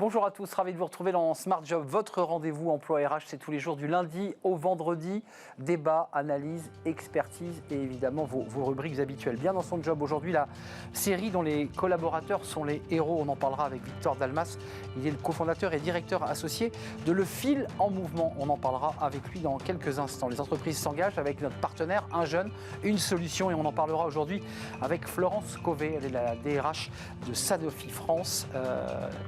Bonjour à tous, ravi de vous retrouver dans Smart Job, votre rendez-vous emploi RH, c'est tous les jours du lundi au vendredi. Débat, analyse, expertise et évidemment vos rubriques habituelles. Bien dans son job aujourd'hui, la série dont les collaborateurs sont les héros, on en parlera avec Victor Dalmas. Il est le cofondateur et directeur associé de Le Fil en Mouvement. On en parlera avec lui dans quelques instants. Les entreprises s'engagent avec notre partenaire, un jeune, une solution, et on en parlera aujourd'hui avec Florence Cové, elle est la DRH de Sanofi France.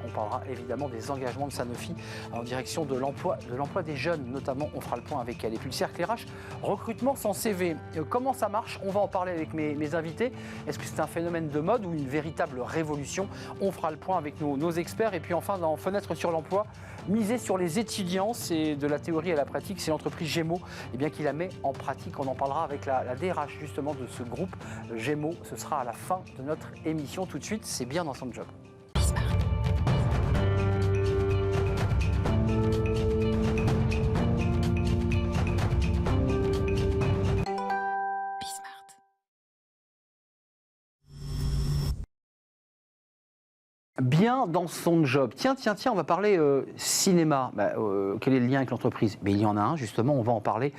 On parlera évidemment des engagements de Sanofi en direction de l'emploi des jeunes, notamment. On fera le point avec elle. Et puis le cercle RH, recrutement sans CV. Comment ça marche? On va en parler avec mes invités. Est-ce que c'est un phénomène de mode ou une véritable révolution? On fera le point avec nos experts. Et puis enfin, dans Fenêtre sur l'emploi, miser sur les étudiants, c'est de la théorie à la pratique. C'est l'entreprise Gémeaux qui la met en pratique. On en parlera avec la DRH justement de ce groupe Gémeaux. Ce sera à la fin de notre émission. Tout de suite, c'est bien dans son job. Bien dans son job. Tiens, on va parler cinéma. Quel est le lien avec l'entreprise? Il y en a un, justement, on va en parler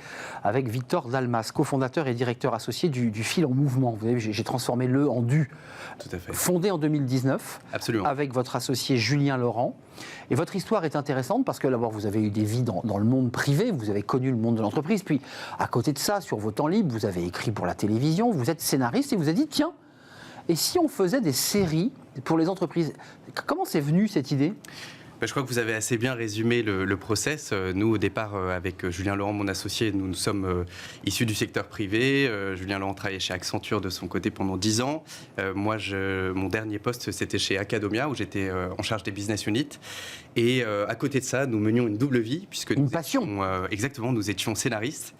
avec Victor Dalmas, cofondateur et directeur associé du Fil en Mouvement. Vous savez, j'ai transformé le en du. Tout à fait. Fondé en 2019. Absolument. Avec votre associé Julien Laurent. Et votre histoire est intéressante parce que d'abord, vous avez eu des vies dans le monde privé, vous avez connu le monde de l'entreprise, puis à côté de ça, sur vos temps libres, vous avez écrit pour la télévision, vous êtes scénariste et vous avez dit, tiens, et si on faisait des séries pour les entreprises? Comment c'est venu cette idée? Je crois que vous avez assez bien résumé le process. Nous, au départ, avec Julien Laurent, mon associé, nous sommes issus du secteur privé. Julien Laurent travaillait chez Accenture de son côté pendant 10 ans. Moi, mon dernier poste, c'était chez Acadomia, où j'étais en charge des business units. Et à côté de ça, nous menions une double vie, puisque une passion. Exactement, nous étions scénaristes.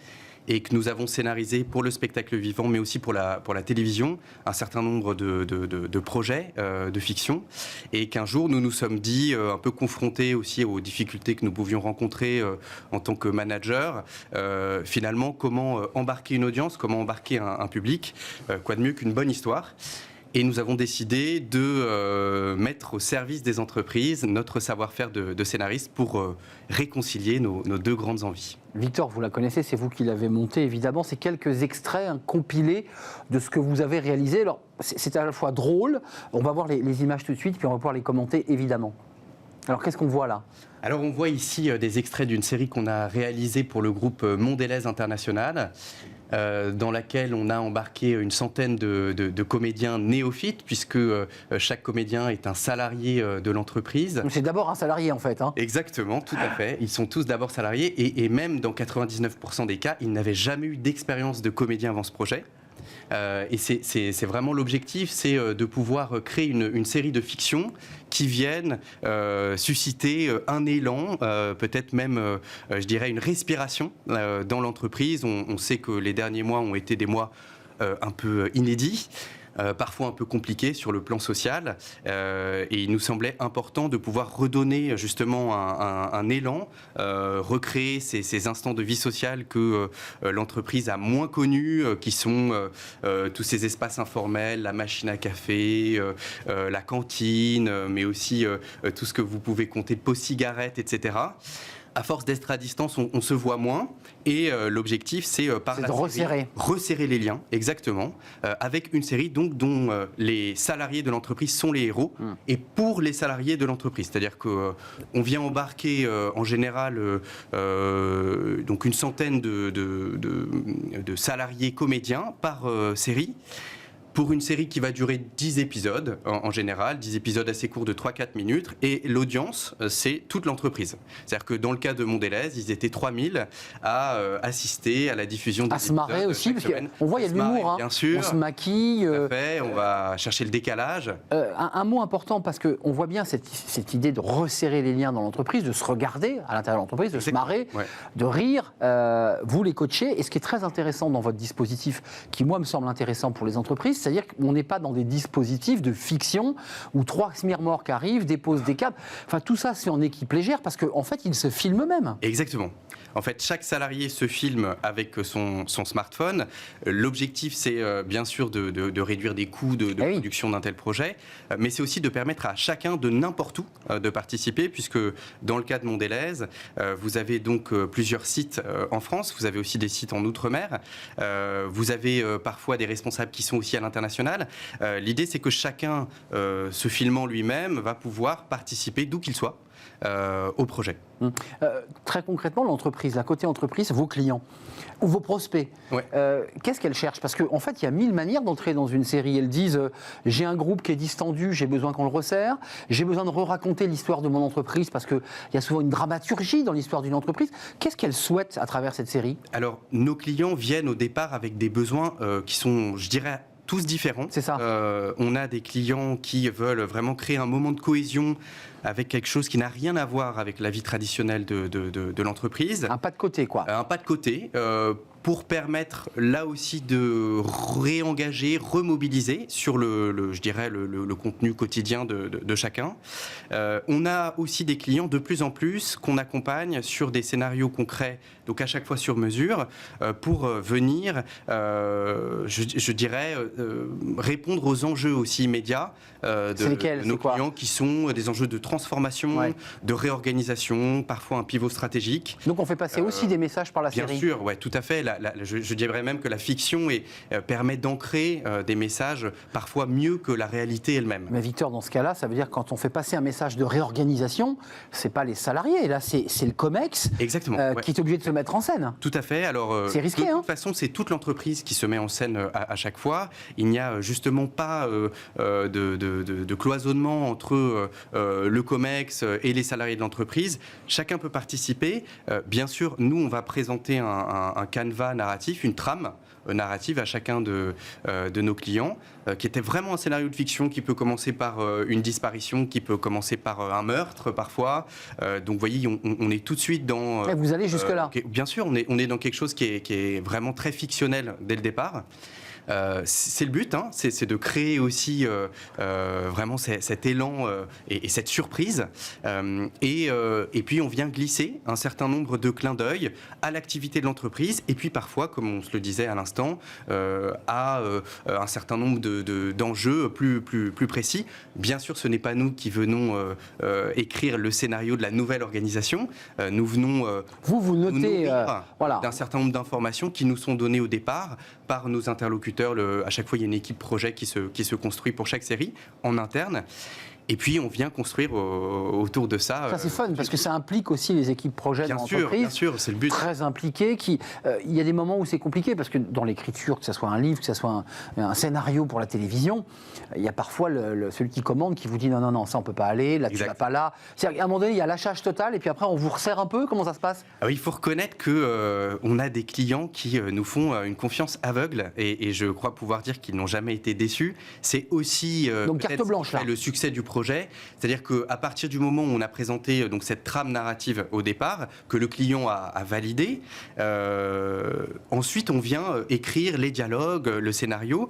Et que nous avons scénarisé pour le spectacle vivant, mais aussi pour la télévision, un certain nombre de projets de fiction. Et qu'un jour, nous nous sommes dit, un peu confrontés aussi aux difficultés que nous pouvions rencontrer en tant que manager, finalement, comment embarquer une audience, comment embarquer un public, quoi de mieux qu'une bonne histoire. Et nous avons décidé de mettre au service des entreprises notre savoir-faire de scénariste pour réconcilier nos deux grandes envies. Victor, vous la connaissez, c'est vous qui l'avez montée, évidemment. C'est quelques extraits compilés de ce que vous avez réalisé. Alors, c'est à la fois drôle, on va voir les images tout de suite, puis on va pouvoir les commenter, évidemment. Alors, qu'est-ce qu'on voit là? Alors, on voit ici des extraits d'une série qu'on a réalisée pour le groupe Mondelez International, dans laquelle on a embarqué une centaine de comédiens néophytes, puisque chaque comédien est un salarié de l'entreprise. C'est d'abord un salarié, en fait. Exactement, tout à fait. Ils sont tous d'abord salariés, et même dans 99% des cas, ils n'avaient jamais eu d'expérience de comédien avant ce projet. Et c'est vraiment l'objectif, c'est de pouvoir créer une série de fictions qui viennent susciter un élan, peut-être même, je dirais, une respiration dans l'entreprise. On sait que les derniers mois ont été des mois un peu inédits. Parfois un peu compliqué sur le plan social, et il nous semblait important de pouvoir redonner justement un élan, recréer ces instants de vie sociale que l'entreprise a moins connus, qui sont tous ces espaces informels, la machine à café, la cantine, mais aussi tout ce que vous pouvez compter, pauses cigarettes, etc. À force d'être à distance, on se voit moins. Et l'objectif, c'est par la série, resserrer les liens, exactement, avec une série donc, dont les salariés de l'entreprise sont les héros, et pour les salariés de l'entreprise. C'est-à-dire qu'on vient embarquer en général donc une centaine de salariés comédiens par série. Pour une série qui va durer 10 épisodes, en général, 10 épisodes assez courts de 3-4 minutes, et l'audience, c'est toute l'entreprise. C'est-à-dire que dans le cas de Mondelez, ils étaient 3000 à assister à la diffusion des épisodes. À se marrer aussi, parce qu'on voit, il y a de l'humour. Bien sûr. On se maquille. Tout à fait, on va chercher le décalage. Un mot important, parce qu'on voit bien cette idée de resserrer les liens dans l'entreprise, de se regarder à l'intérieur de l'entreprise, de se marrer, de rire. Vous les coachez, et ce qui est très intéressant dans votre dispositif, qui moi me semble intéressant pour les entreprises, c'est-à-dire qu'on n'est pas dans des dispositifs de fiction où 3 smirmorques arrivent, déposent des câbles. Enfin, tout ça, c'est en équipe légère parce qu'en fait, ils se filment eux-mêmes. Exactement. En fait, chaque salarié se filme avec son smartphone. L'objectif, c'est bien sûr de réduire des coûts de production d'un tel projet, mais c'est aussi de permettre à chacun de n'importe où de participer, puisque dans le cas de Mondelez, vous avez donc plusieurs sites en France, vous avez aussi des sites en Outre-mer, vous avez parfois des responsables qui sont aussi à l'international. L'idée, c'est que chacun, se filmant lui-même, va pouvoir participer d'où qu'il soit au projet. Très concrètement, l'entreprise, la côté entreprise, vos clients ou vos prospects, qu'est-ce qu'elles cherchent? Parce qu'en fait, il y a 1000 manières d'entrer dans une série. Elles disent j'ai un groupe qui est distendu, j'ai besoin qu'on le resserre, j'ai besoin de raconter l'histoire de mon entreprise parce qu'il y a souvent une dramaturgie dans l'histoire d'une entreprise. Qu'est-ce qu'elles souhaitent à travers cette série? Alors, nos clients viennent au départ avec des besoins qui sont, je dirais, tous différents. C'est ça. On a des clients qui veulent vraiment créer un moment de cohésion avec quelque chose qui n'a rien à voir avec la vie traditionnelle de l'entreprise. Un pas de côté, quoi. Un pas de côté, pour permettre là aussi de réengager, remobiliser sur je dirais, le contenu quotidien de chacun. On a aussi des clients de plus en plus qu'on accompagne sur des scénarios concrets, donc à chaque fois sur mesure, pour venir, je dirais, répondre aux enjeux aussi immédiats de nos clients, qui sont des enjeux de transformation, de réorganisation, parfois un pivot stratégique. Donc on fait passer aussi des messages par la série. Bien sûr, ouais, tout à fait. Je dirais même que la fiction permet d'ancrer des messages parfois mieux que la réalité elle-même. Mais Victor, dans ce cas-là, ça veut dire que quand on fait passer un message de réorganisation, c'est pas les salariés, là c'est le COMEX. Exactement, qui est obligé de se mettre en scène. Tout à fait. Alors, c'est risqué. De toute façon, c'est toute l'entreprise qui se met en scène à chaque fois. Il n'y a justement pas de cloisonnement entre le COMEX et les salariés de l'entreprise. Chacun peut participer. Bien sûr, nous, on va présenter un canevas narratif, une trame narrative à chacun de nos clients, qui était vraiment un scénario de fiction qui peut commencer par une disparition, qui peut commencer par un meurtre parfois. Donc vous voyez, on est tout de suite dans... Et vous allez jusque-là. Bien sûr, on est dans quelque chose qui est vraiment très fictionnel dès le départ. C'est le but, hein, c'est de créer aussi vraiment cet élan et cette surprise. Et puis on vient glisser un certain nombre de clins d'œil à l'activité de l'entreprise, et puis parfois, comme on se le disait à l'instant, à un certain nombre d'enjeux plus précis. Bien sûr, ce n'est pas nous qui venons écrire le scénario de la nouvelle organisation. Nous venons vous notez d'un certain nombre d'informations qui nous sont données au départ par nos interlocuteurs. À chaque fois, il y a une équipe projet qui se construit pour chaque série en interne. Et puis, on vient construire autour de ça. Ça, c'est fun, parce que ça implique aussi les équipes projets dans l'entreprise. Bien sûr, c'est le but. Très impliquées. Il y a des moments où c'est compliqué, parce que dans l'écriture, que ce soit un livre, que ce soit un scénario pour la télévision, il y a parfois celui qui commande qui vous dit non, ça on peut pas aller, là tu vas pas là. C'est-à-dire, à un moment donné, il y a lâchage total, et puis après on vous resserre un peu. Comment ça se passe? Alors, il faut reconnaître qu'on a des clients qui nous font une confiance aveugle, et je crois pouvoir dire qu'ils n'ont jamais été déçus. C'est aussi donc carte blanche, là. Le succès du projet. C'est-à-dire qu'à partir du moment où on a présenté donc cette trame narrative au départ, que le client a validé, ensuite on vient écrire les dialogues, le scénario.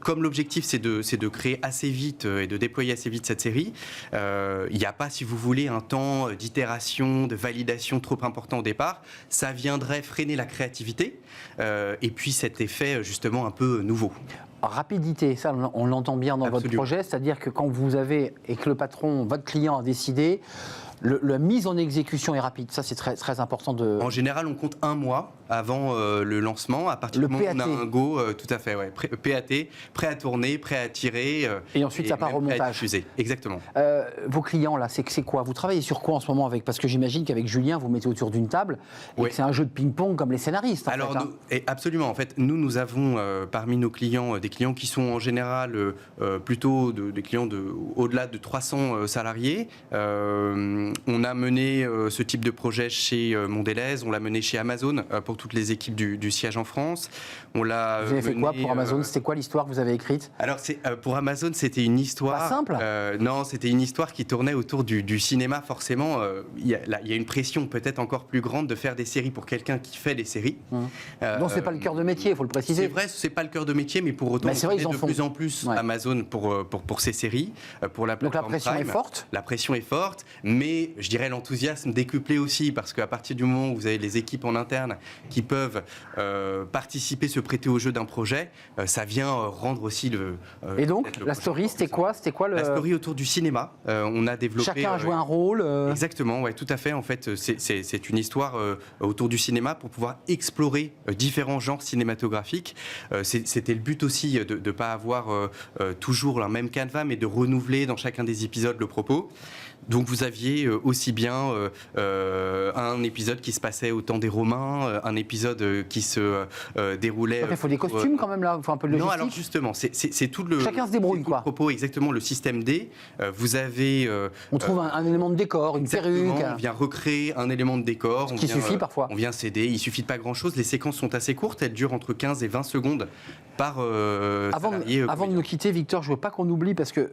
Comme l'objectif c'est de créer assez vite et de déployer assez vite cette série, il n'y a pas, si vous voulez, un temps d'itération, de validation trop important au départ. Ça viendrait freiner la créativité et puis cet effet justement un peu nouveau. Rapidité, ça on l'entend bien dans votre projet, c'est-à-dire que quand vous avez et que le patron, votre client a décidé, la mise en exécution est rapide. Ça, c'est très, très important de... En général, on compte un mois avant le lancement. À partir du moment où on a un go, tout à fait, ouais. PAT, prêt à tourner, prêt à tirer. Et ensuite, ça part au montage. Exactement. Vos clients, là, c'est quoi? Vous travaillez sur quoi en ce moment avec? Parce que j'imagine qu'avec Julien, vous mettez autour d'une table et que c'est un jeu de ping-pong comme les scénaristes. Alors, absolument. En fait, nous avons parmi nos clients des clients qui sont en général plutôt des clients au-delà de 300 salariés. On a mené ce type de projet chez Mondelez, on l'a mené chez Amazon, pour toutes les équipes du siège en France. On l'a Vous avez fait quoi pour Amazon? C'était quoi l'histoire que vous avez écrite? Alors, pour Amazon, c'était une histoire... Pas simple. Non, c'était une histoire qui tournait autour du cinéma. Forcément, il y a une pression peut-être encore plus grande de faire des séries pour quelqu'un qui fait des séries. Donc, c'est pas le cœur de métier, il faut le préciser. C'est vrai, c'est pas le cœur de métier, mais pour autant, c'est vrai, ils en de font. plus en plus Amazon pour ces séries, pour la plateforme Donc, la pression Prime. est forte. La pression est forte, mais je dirais l'enthousiasme décuplé aussi, parce qu'à partir du moment où vous avez les équipes en interne qui peuvent participer, se prêter au jeu d'un projet, ça vient rendre aussi le... Et donc, la story, c'était quoi La story autour du cinéma. On a développé... Chacun a joué un rôle. Exactement, ouais, tout à fait. En fait, c'est une histoire autour du cinéma pour pouvoir explorer différents genres cinématographiques. C'était le but aussi de ne pas avoir toujours la même canevas, mais de renouveler dans chacun des épisodes le propos. Donc vous aviez aussi bien un épisode qui se passait au temps des Romains, un épisode qui se déroulait... Il faut des costumes quand même là, il faut un peu de logistique. Non, alors justement, c'est tout le... Chacun se débrouille quoi. Le propos, exactement, le système D. Vous avez... on trouve un élément de décor, une perruque. On vient recréer un élément de décor. Ce qui suffit parfois. On vient s'aider, il suffit de pas grand-chose. Les séquences sont assez courtes, elles durent entre 15 et 20 secondes par salarié. Avant de nous quitter, Victor, je veux pas qu'on oublie, parce que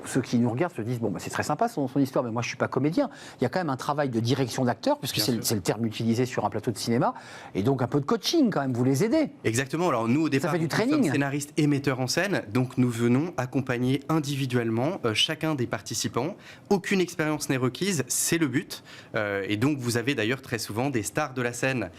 ceux qui nous regardent se disent, bon, c'est très sympa son histoire, mais moi je suis pas comédien. Il y a quand même un travail de direction d'acteur, puisque c'est le terme utilisé sur un plateau de cinéma, et donc un peu de coaching quand même, vous les aidez. Exactement, alors nous au départ, nous sommes scénaristes et metteurs en scène, donc nous venons accompagner individuellement chacun des participants. Aucune expérience n'est requise, c'est le but, et donc vous avez d'ailleurs très souvent des stars de la scène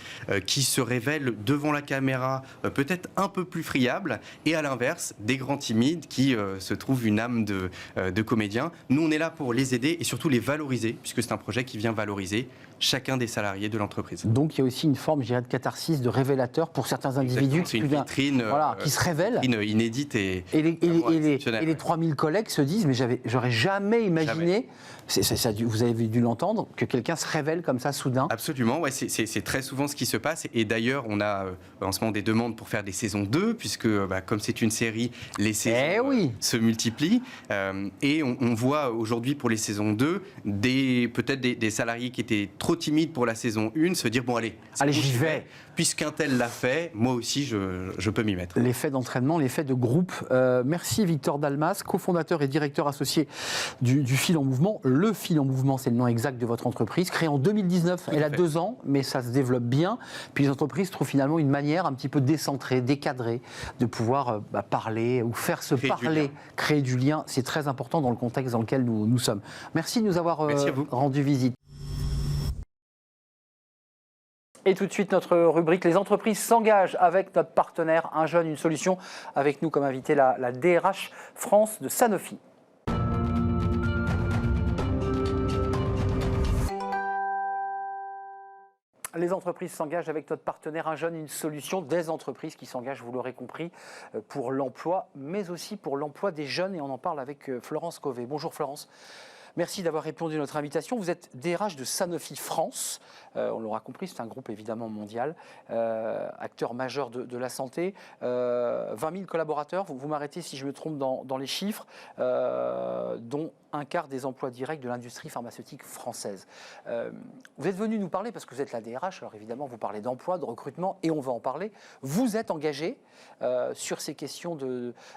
qui se révèlent devant la caméra peut-être un peu plus friables, et à l'inverse, des grands timides qui se trouvent une âme de comédien. Nous on est là pour les aider et surtout les valoriser, puisque c'est un projet qui vient valoriser chacun des salariés de l'entreprise. Donc il y a aussi une forme, je dirais, de catharsis, de révélateur pour certains individus qui se révèlent. Inédite et les 3000 collègues se disent, mais j'aurais jamais imaginé, vous avez dû l'entendre, que quelqu'un se révèle comme ça soudain. Absolument, ouais, c'est très souvent ce qui se passe. Et d'ailleurs, on a en ce moment des demandes pour faire des saisons 2, puisque comme c'est une série, les saisons se multiplient. Et on voit aujourd'hui pour les saisons 2, peut-être des salariés qui étaient trop timides pour la saison 1 se dire, bon allez j'y vais. Puisqu'un tel l'a fait, moi aussi je peux m'y mettre. L'effet d'entraînement, l'effet de groupe. Merci Victor Dalmas, cofondateur et directeur associé du Fil en Mouvement. Le Fil en Mouvement, c'est le nom exact de votre entreprise, créée en 2019. Elle a 2 ans, mais ça se développe bien. Puis les entreprises trouvent finalement une manière un petit peu décentrée, décadrée, de pouvoir parler ou faire se parler, créer du lien. C'est très important dans le contexte dans lequel nous sommes. Merci de nous avoir rendu visite. Et tout de suite, notre rubrique « Les entreprises s'engagent » avec notre partenaire Un jeune, une solution. Avec nous comme invité la DRH France de Sanofi. Les entreprises s'engagent avec notre partenaire Un jeune, une solution. Des entreprises qui s'engagent, vous l'aurez compris, pour l'emploi, mais aussi pour l'emploi des jeunes. Et on en parle avec Florence Covey. Bonjour Florence. Merci d'avoir répondu à notre invitation. Vous êtes DRH de Sanofi France. On l'aura compris, c'est un groupe évidemment mondial, acteur majeur de la santé. 20 000 collaborateurs, vous m'arrêtez si je me trompe dans les chiffres, dont un quart des emplois directs de l'industrie pharmaceutique française. Vous êtes venu nous parler parce que vous êtes la DRH, alors évidemment vous parlez d'emploi, de recrutement, et on va en parler. Vous êtes engagé sur ces questions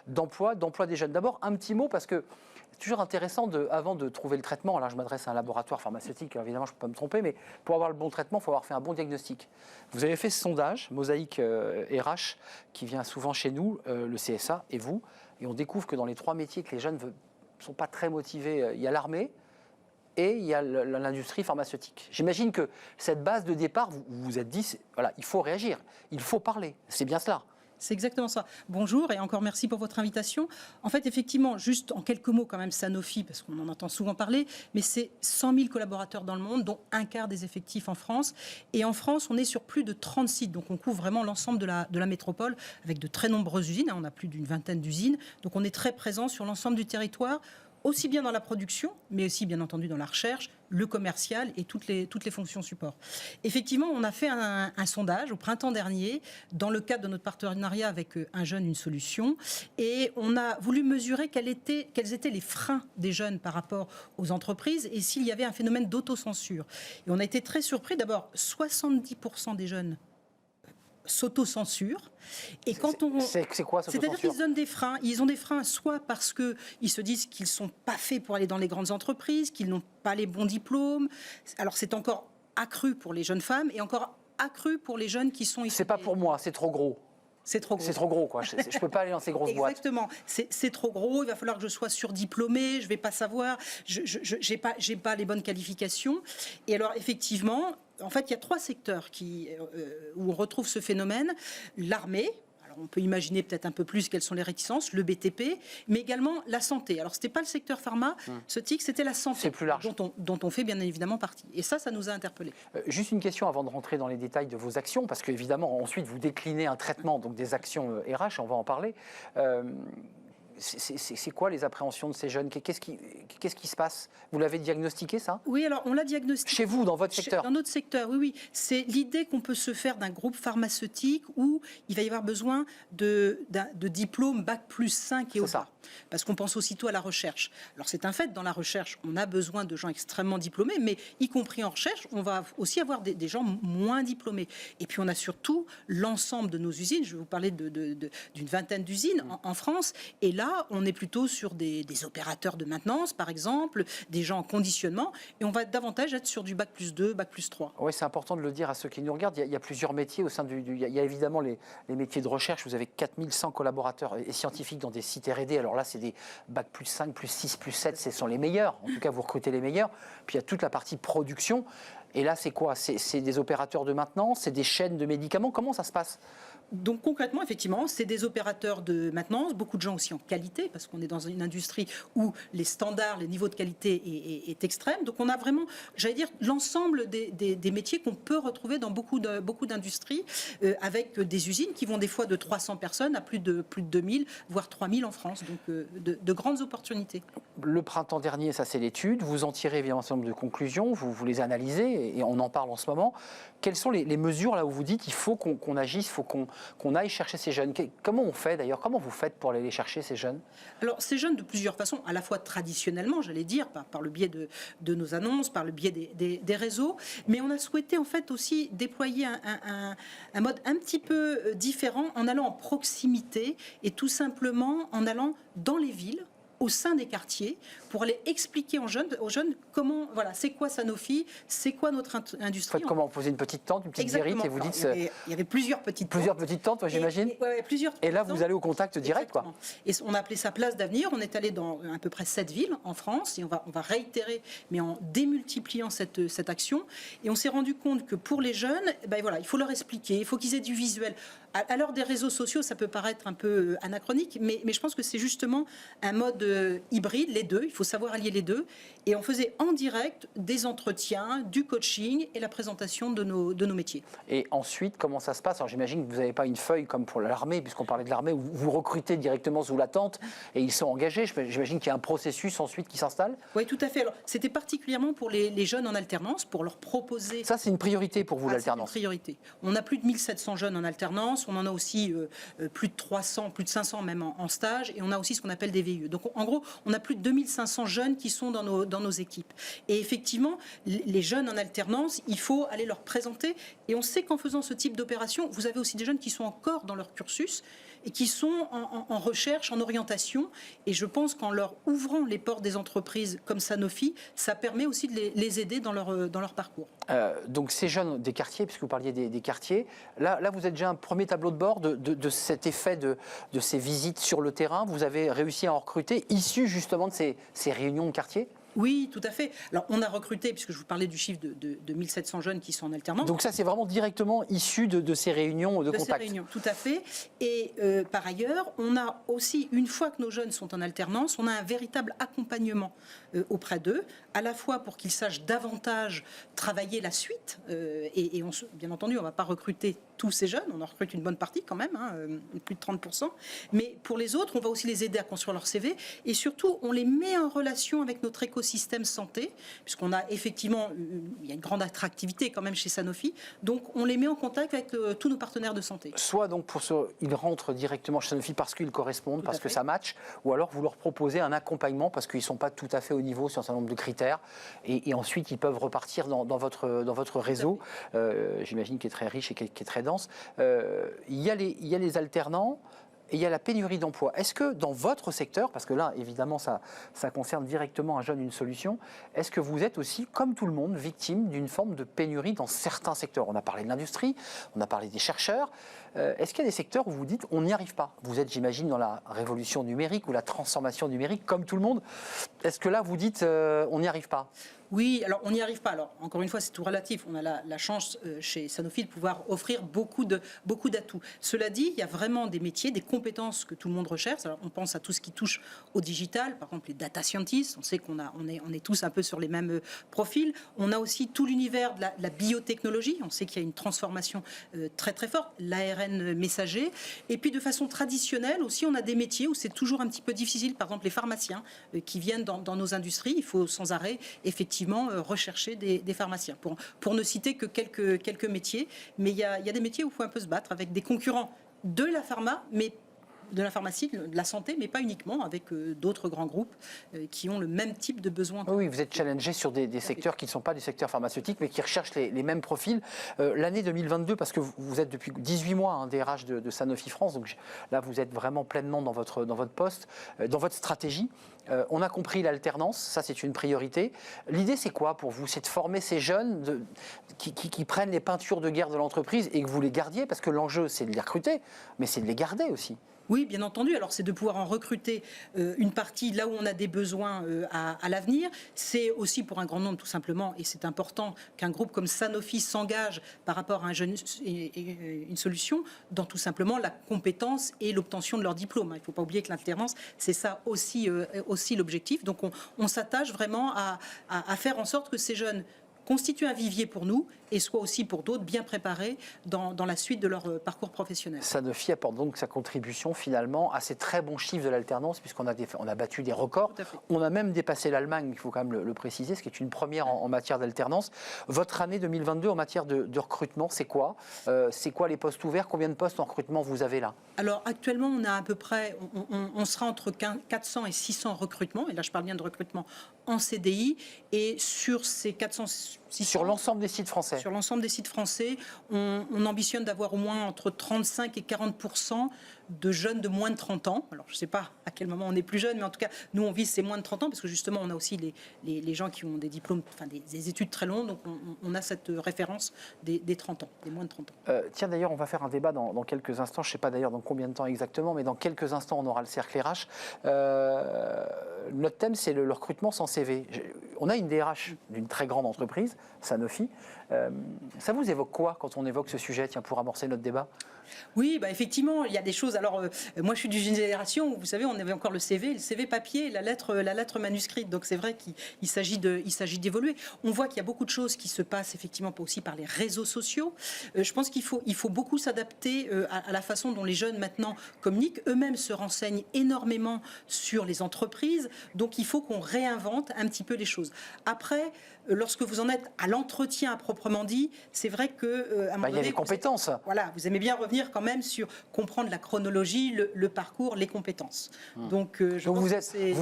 d'emploi des jeunes. D'abord, un petit mot parce que c'est toujours intéressant, avant de trouver le traitement, là je m'adresse à un laboratoire pharmaceutique, évidemment je ne peux pas me tromper, mais pour avoir le bon traitement, il faut avoir fait un bon diagnostic. Vous avez fait ce sondage, Mosaïque RH, qui vient souvent chez nous, le CSA et vous, et on découvre que dans les 3 métiers que les jeunes ne sont pas très motivés, il y a l'armée et il y a l'industrie pharmaceutique. J'imagine que cette base de départ, vous vous êtes dit, voilà, il faut réagir, il faut parler, c'est bien cela. C'est exactement ça. Bonjour et encore merci pour votre invitation. En fait, effectivement, juste en quelques mots quand même, Sanofi, parce qu'on en entend souvent parler, mais c'est 100 000 collaborateurs dans le monde, dont un quart des effectifs en France. Et en France, on est sur plus de 30 sites, donc on couvre vraiment l'ensemble de la métropole, avec de très nombreuses usines. On a plus d'une vingtaine d'usines, donc on est très présent sur l'ensemble du territoire, aussi bien dans la production, mais aussi bien entendu dans la recherche, le commercial et toutes les fonctions support. Effectivement, on a fait un sondage au printemps dernier dans le cadre de notre partenariat avec Un jeune, une solution, et on a voulu mesurer quels étaient les freins des jeunes par rapport aux entreprises et s'il y avait un phénomène d'autocensure. Et on a été très surpris. D'abord, 70% des jeunes s'auto-censurent. Et quand c'est quoi cette C'est-à-dire censure? qu'ils donnent des freins. Ils ont des freins soit parce qu'ils se disent qu'ils ne sont pas faits pour aller dans les grandes entreprises, qu'ils n'ont pas les bons diplômes. Alors c'est encore accru pour les jeunes femmes et encore accru pour les jeunes qui sont issus. C'est pas pour moi, c'est trop gros. C'est trop gros. C'est trop gros, quoi. Je ne peux pas aller dans ces grosses boîtes. Exactement. C'est trop gros. Il va falloir que je sois surdiplômée. Je ne vais pas savoir. Je n'ai pas les bonnes qualifications. Et alors, effectivement, en fait, il y a 3 secteurs où on retrouve ce phénomène. L'armée. On peut imaginer peut-être un peu plus quelles sont les réticences, le BTP, mais également la santé. Alors, ce n'était pas le secteur pharmaceutique, c'était la santé. C'est plus large. Dont on fait bien évidemment partie. Et ça nous a interpellés. Juste une question avant de rentrer dans les détails de vos actions, parce qu'évidemment, ensuite, vous déclinez un traitement, donc des actions RH, on va en parler. C'est quoi les appréhensions de ces jeunes? Qu'est-ce qui se passe? Vous l'avez diagnostiqué, ça? Oui, alors on l'a diagnostiqué. Chez vous, dans votre secteur? Dans notre secteur, oui. C'est l'idée qu'on peut se faire d'un groupe pharmaceutique où il va y avoir besoin de diplômes Bac+5 et au-delà. Parce qu'on pense aussitôt à la recherche. Alors c'est un fait, dans la recherche, on a besoin de gens extrêmement diplômés, mais y compris en recherche, on va aussi avoir des gens moins diplômés. Et puis on a surtout l'ensemble de nos usines. Je vais vous parler d'une vingtaine d'usines en France. Et là, on est plutôt sur des opérateurs de maintenance, par exemple, des gens en conditionnement, et on va davantage être sur du Bac+2, Bac+3. Oui, c'est important de le dire à ceux qui nous regardent. Il y a plusieurs métiers au sein il y a évidemment les métiers de recherche. Vous avez 4100 collaborateurs et scientifiques dans des sites R&D. Alors là, c'est des Bac+5, +6, +7, ce sont les meilleurs. En tout cas, vous recrutez les meilleurs. Puis il y a toute la partie production. Et là, c'est quoi? C'est des opérateurs de maintenance, c'est des chaînes de médicaments. Comment ça se passe? Donc concrètement, effectivement, c'est des opérateurs de maintenance, beaucoup de gens aussi en qualité, parce qu'on est dans une industrie où les standards, les niveaux de qualité est extrême. Donc on a vraiment, j'allais dire, l'ensemble des métiers qu'on peut retrouver dans beaucoup d'industries, avec des usines qui vont des fois de 300 personnes à plus de 2000, voire 3000 en France. Donc de grandes opportunités. Le printemps dernier, ça c'est l'étude. Vous en tirez évidemment un certain nombre de conclusions, vous les analysez et on en parle en ce moment. Quelles sont les mesures là où vous dites il faut qu'on agisse, il faut qu'on aille chercher ces jeunes? Comment on fait d'ailleurs? Comment vous faites pour aller les chercher, ces jeunes? Alors, ces jeunes, de plusieurs façons, à la fois traditionnellement, j'allais dire, par le biais de nos annonces, par le biais des réseaux, mais on a souhaité en fait aussi déployer un mode un petit peu différent en allant en proximité et tout simplement en allant dans les villes, au sein des quartiers, pour aller expliquer aux jeunes comment, voilà, c'est quoi Sanofi, c'est quoi notre industrie. Faites comment? Vous posez une petite tente, une petite guérite et vous dites... Il y avait plusieurs petites tentes. Plusieurs petites tentes, j'imagine. Et là, vous allez au contact direct, quoi. Et on a appelé ça Place d'avenir. On est allé dans à peu près 7 villes en France et on va réitérer, mais en démultipliant cette action. Et on s'est rendu compte que pour les jeunes, voilà, il faut leur expliquer, il faut qu'ils aient du visuel. À l'heure des réseaux sociaux, ça peut paraître un peu anachronique, mais je pense que c'est justement un mode hybride, les deux. Il faut savoir allier les deux. Et on faisait en direct des entretiens, du coaching et la présentation de nos métiers. Et ensuite, comment ça se passe? Alors j'imagine que vous n'avez pas une feuille comme pour l'armée, puisqu'on parlait de l'armée, où vous recrutez directement sous la tente et ils sont engagés. J'imagine qu'il y a un processus ensuite qui s'installe. Oui, tout à fait. Alors, c'était particulièrement pour les jeunes en alternance, pour leur proposer... Ça, c'est une priorité pour vous, l'alternance? C'est une priorité. On a plus de 1700 jeunes en alternance. On en a aussi plus de 300, plus de 500 même en stage. Et on a aussi ce qu'on appelle des VIE. Donc, en gros, on a plus de 2500 jeunes qui sont dans nos équipes. Et effectivement, les jeunes en alternance, il faut aller leur présenter. Et on sait qu'en faisant ce type d'opération, vous avez aussi des jeunes qui sont encore dans leur cursus et qui sont en recherche, en orientation. Et je pense qu'en leur ouvrant les portes des entreprises comme Sanofi, ça permet aussi de les aider dans leur parcours. Donc ces jeunes des quartiers, puisque vous parliez des quartiers, là vous êtes déjà un premier tableau de bord de cet effet de ces visites sur le terrain. Vous avez réussi à en recruter, issus justement de ces réunions de quartier? Oui, tout à fait. Alors, on a recruté, puisque je vous parlais du chiffre de 1700 jeunes qui sont en alternance. Donc ça, c'est vraiment directement issu de ces réunions de contact. De ces réunions, tout à fait. Et par ailleurs, on a aussi, une fois que nos jeunes sont en alternance, on a un véritable accompagnement auprès d'eux, à la fois pour qu'ils sachent davantage travailler la suite. Et bien entendu, on ne va pas recruter tous ces jeunes, on en recrute une bonne partie quand même, plus de 30%. Mais pour les autres, on va aussi les aider à construire leur CV. Et surtout, on les met en relation avec notre écosystème l'écosystème santé, puisqu'on a effectivement, il y a une grande attractivité quand même chez Sanofi, donc on les met en contact avec tous nos partenaires de santé. Soit donc ils rentrent directement chez Sanofi parce qu'ils correspondent, parce que ça match, ou alors vous leur proposez un accompagnement parce qu'ils ne sont pas tout à fait au niveau sur un certain nombre de critères, et ensuite ils peuvent repartir dans votre réseau, j'imagine qui est très riche et qui est très dense. Il y a les alternants, et il y a la pénurie d'emploi. Est-ce que dans votre secteur, parce que là, évidemment, ça concerne directement un jeune, une solution, est-ce que vous êtes aussi, comme tout le monde, victime d'une forme de pénurie dans certains secteurs? On a parlé de l'industrie, on a parlé des chercheurs. Est-ce qu'il y a des secteurs où vous dites on n'y arrive pas? Vous êtes, j'imagine, dans la révolution numérique ou la transformation numérique, comme tout le monde. Est-ce que là, vous dites on n'y arrive pas? Oui, alors on n'y arrive pas. Alors encore une fois, c'est tout relatif. On a la chance chez Sanofi de pouvoir offrir beaucoup d'atouts. Cela dit, il y a vraiment des métiers, des compétences que tout le monde recherche. Alors on pense à tout ce qui touche au digital, par exemple les data scientists. On sait qu'on est tous un peu sur les mêmes profils. On a aussi tout l'univers de la biotechnologie. On sait qu'il y a une transformation très très forte, l'ARN messager. Et puis de façon traditionnelle aussi, on a des métiers où c'est toujours un petit peu difficile. Par exemple les pharmaciens qui viennent dans nos industries. Il faut sans arrêt effectivement rechercher des pharmaciens, pour ne citer que quelques métiers. Mais il y a des métiers où il faut un peu se battre avec des concurrents de la pharma, mais de la pharmacie, de la santé, mais pas uniquement, avec d'autres grands groupes qui ont le même type de besoins. Oui, vous êtes challengé sur des secteurs qui ne sont pas du secteur pharmaceutique, mais qui recherchent les mêmes profils. L'année 2022, parce que vous êtes depuis 18 mois un DRH de Sanofi France, donc là vous êtes vraiment pleinement dans votre poste, dans votre stratégie. On a compris l'alternance, ça c'est une priorité. L'idée c'est quoi pour vous? C'est de former ces jeunes qui prennent les peintures de guerre de l'entreprise et que vous les gardiez, parce que l'enjeu c'est de les recruter, mais c'est de les garder aussi. Oui, bien entendu. Alors, c'est de pouvoir en recruter une partie là où on a des besoins à l'avenir. C'est aussi pour un grand nombre, tout simplement, et c'est important qu'un groupe comme Sanofi s'engage par rapport à un jeune et une solution dans tout simplement la compétence et l'obtention de leur diplôme. Il ne faut pas oublier que l'alternance, c'est ça aussi l'objectif. Donc, on s'attache vraiment à faire en sorte que ces jeunes constituent un vivier pour nous et soient aussi pour d'autres bien préparés dans la suite de leur parcours professionnel. Sanofi apporte donc sa contribution finalement à ces très bons chiffres de l'alternance, puisqu'on a battu des records. On a même dépassé l'Allemagne, il faut quand même le préciser, ce qui est une première en matière d'alternance. Votre année 2022 en matière de recrutement, c'est quoi? C'est quoi les postes ouverts? Combien de postes en recrutement vous avez là? Alors actuellement, on a à peu près, on sera entre 400 et 600 recrutements, et là je parle bien de recrutement en CDI, et sur ces 400, 600... Sur l'ensemble des sites français? Sur l'ensemble des sites français, on ambitionne d'avoir au moins entre 35 et 40% de jeunes de moins de 30 ans. Alors, je ne sais pas à quel moment on est plus jeune, mais en tout cas, nous, on vise ces moins de 30 ans, parce que justement, on a aussi les gens qui ont des diplômes, enfin des études très longues, donc on a cette référence des 30 ans, des moins de 30 ans. Tiens, d'ailleurs, on va faire un débat dans quelques instants, je ne sais pas d'ailleurs dans combien de temps exactement, mais dans quelques instants, on aura le cercle RH. Notre thème, c'est le recrutement sans CV. On a une DRH d'une très grande entreprise, Sanofi. Ça vous évoque quoi quand on évoque ce sujet, tiens, pour amorcer notre débat? Oui, bah effectivement, il y a des choses. Alors, moi, je suis d'une génération où, vous savez, on avait encore le CV papier, la lettre manuscrite. Donc, c'est vrai qu'il s'agit d'évoluer. On voit qu'il y a beaucoup de choses qui se passent effectivement aussi par les réseaux sociaux. Je pense qu'il faut beaucoup s'adapter à la façon dont les jeunes maintenant communiquent. Eux-mêmes se renseignent énormément sur les entreprises. Donc, il faut qu'on réinvente un petit peu les choses. Après, lorsque vous en êtes à l'entretien à proprement dit, c'est vrai que à un moment il y a des compétences. Vous aimez bien revenir quand même sur comprendre la chronologie, le parcours, les compétences. Donc, vous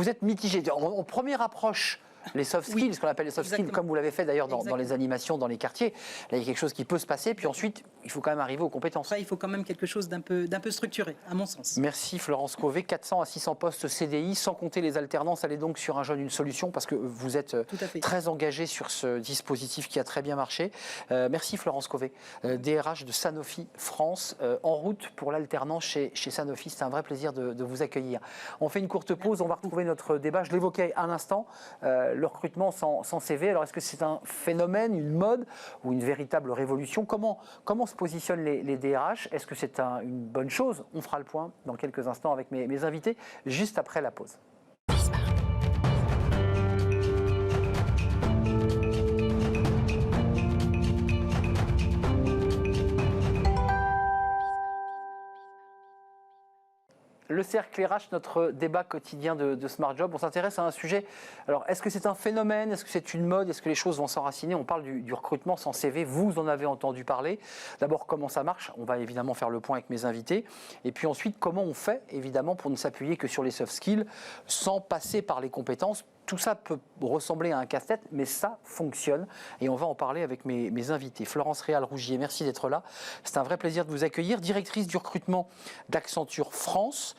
êtes mitigé. En première approche, les soft skills, oui, ce qu'on appelle les soft skills, comme vous l'avez fait d'ailleurs dans les animations, dans les quartiers, là il y a quelque chose qui peut se passer, puis ensuite il faut quand même arriver aux compétences. Après, il faut quand même quelque chose d'un peu structuré, à mon sens. Merci Florence Cauvet, 400 à 600 postes CDI, sans compter les alternances. Allez donc sur un jeune, une solution, parce que vous êtes très engagé sur ce dispositif qui a très bien marché. Merci Florence Cauvet, DRH de Sanofi France, en route pour l'alternance chez Sanofi. C'est un vrai plaisir de vous accueillir. On fait une courte pause, on va retrouver notre débat. Je l'évoquais à l'instant. Le recrutement sans CV, alors est-ce que c'est un phénomène, une mode ou une véritable révolution? Comment se positionnent les DRH? Est-ce que c'est une bonne chose? On fera le point dans quelques instants avec mes invités, juste après la pause. Le cercle RH, notre débat quotidien de Smart Job, on s'intéresse à un sujet. Alors, est-ce que c'est un phénomène? Est-ce que c'est une mode? Est-ce que les choses vont s'enraciner? On parle du recrutement sans CV. Vous en avez entendu parler. D'abord, comment ça marche? On va évidemment faire le point avec mes invités. Et puis ensuite, comment on fait, évidemment, pour ne s'appuyer que sur les soft skills, sans passer par les compétences? Tout ça peut ressembler à un casse-tête, mais ça fonctionne. Et on va en parler avec mes invités. Florence Réal-Rougier, merci d'être là. C'est un vrai plaisir de vous accueillir. Directrice du recrutement d'Accenture France.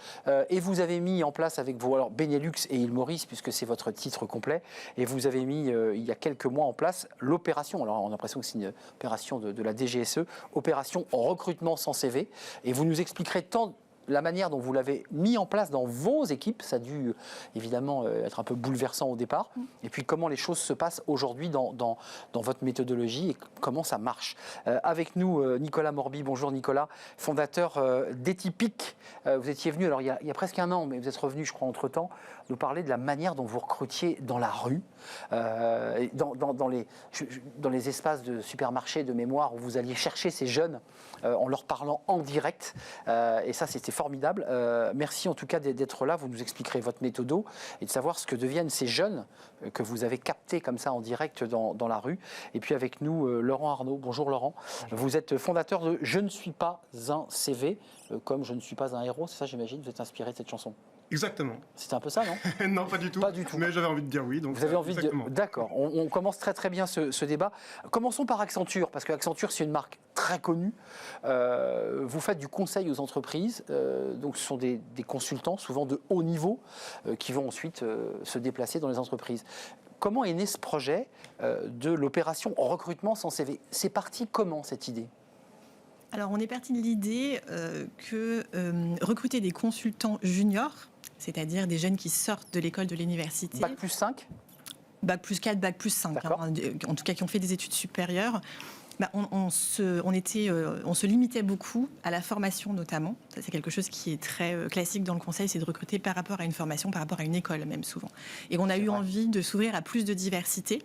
Et vous avez mis en place avec vos Benelux et Île Maurice, puisque c'est votre titre complet. Et vous avez mis, il y a quelques mois, en place l'opération. Alors, on a l'impression que c'est une opération de la DGSE. Opération recrutement sans CV. Et vous nous expliquerez tant la manière dont vous l'avez mis en place dans vos équipes, ça a dû évidemment être un peu bouleversant au départ, et puis comment les choses se passent aujourd'hui dans votre méthodologie et comment ça marche. Avec nous, Nicolas Morby. Bonjour Nicolas, fondateur d'Etypic. Vous étiez venu, alors il y a presque un an, mais vous êtes revenu, je crois, entre-temps, nous parler de la manière dont vous recrutiez dans la rue, dans les espaces de supermarchés de mémoire où vous alliez chercher ces jeunes en leur parlant en direct. Et ça, c'était formidable. Merci en tout cas d'être là. Vous nous expliquerez votre méthodo et de savoir ce que deviennent ces jeunes que vous avez captés comme ça en direct dans la rue. Et puis avec nous, Laurent Arnaud. Bonjour Laurent. Bonjour. Vous êtes fondateur de Je ne suis pas un CV, comme je ne suis pas un héros. C'est ça, j'imagine. Vous êtes inspiré de cette chanson. Exactement. C'était un peu ça, non? Non, pas du tout. Pas du tout. Mais j'avais envie de dire oui. Donc vous avez envie exactement. de... D'accord. On commence très très bien ce débat. Commençons par Accenture, parce que Accenture, c'est une marque très connue. Vous faites du conseil aux entreprises. Donc ce sont des consultants, souvent de haut niveau, qui vont ensuite se déplacer dans les entreprises. Comment est né ce projet de l'opération recrutement sans CV? C'est parti comment, cette idée? Alors, on est parti de l'idée que recruter des consultants juniors, c'est-à-dire des jeunes qui sortent de l'école, de l'université. Bac plus 5? Bac plus 4, bac plus 5, hein, en tout cas qui ont fait des études supérieures. On se limitait beaucoup à la formation notamment. Ça, c'est quelque chose qui est très classique dans le conseil, c'est de recruter par rapport à une formation, par rapport à une école même souvent. Et on a eu envie de s'ouvrir à plus de diversité.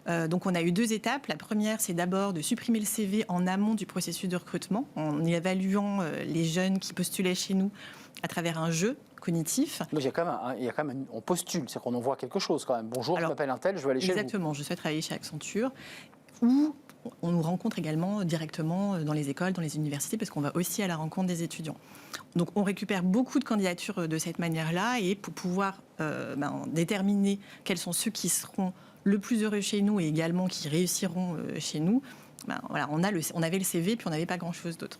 Donc on a eu 2 étapes. La première, c'est d'abord de supprimer le CV en amont du processus de recrutement, en évaluant les jeunes qui postulaient chez nous à travers un jeu cognitif. Donc il y a quand même on postule, c'est qu'on envoie quelque chose quand même. Bonjour, je m'appelle Untel, je veux aller chez vous. Exactement, je souhaite travailler chez Accenture. Ou on nous rencontre également directement dans les écoles, dans les universités, parce qu'on va aussi à la rencontre des étudiants. Donc on récupère beaucoup de candidatures de cette manière-là, et pour pouvoir déterminer quels sont ceux qui seront le plus heureux chez nous et également qui réussiront chez nous, on avait le CV, puis on n'avait pas grand-chose d'autre.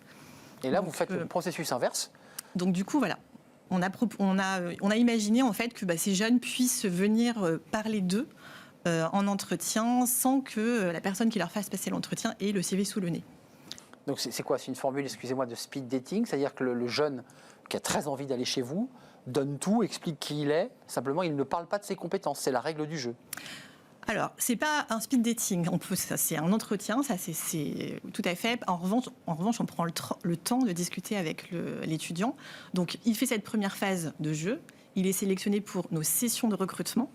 Et là, vous faites le processus inverse. Donc du coup, voilà. On a imaginé en fait que ces jeunes puissent venir parler d'eux en entretien sans que la personne qui leur fasse passer l'entretien ait le CV sous le nez. Donc c'est quoi? C'est une formule, excusez-moi, de speed dating, c'est-à-dire que le jeune qui a très envie d'aller chez vous donne tout, explique qui il est, simplement il ne parle pas de ses compétences, c'est la règle du jeu. Alors, c'est pas un speed dating, ça c'est un entretien, ça c'est tout à fait. En revanche, on prend le temps de discuter avec l'étudiant. Donc, il fait cette première phase de jeu, il est sélectionné pour nos sessions de recrutement.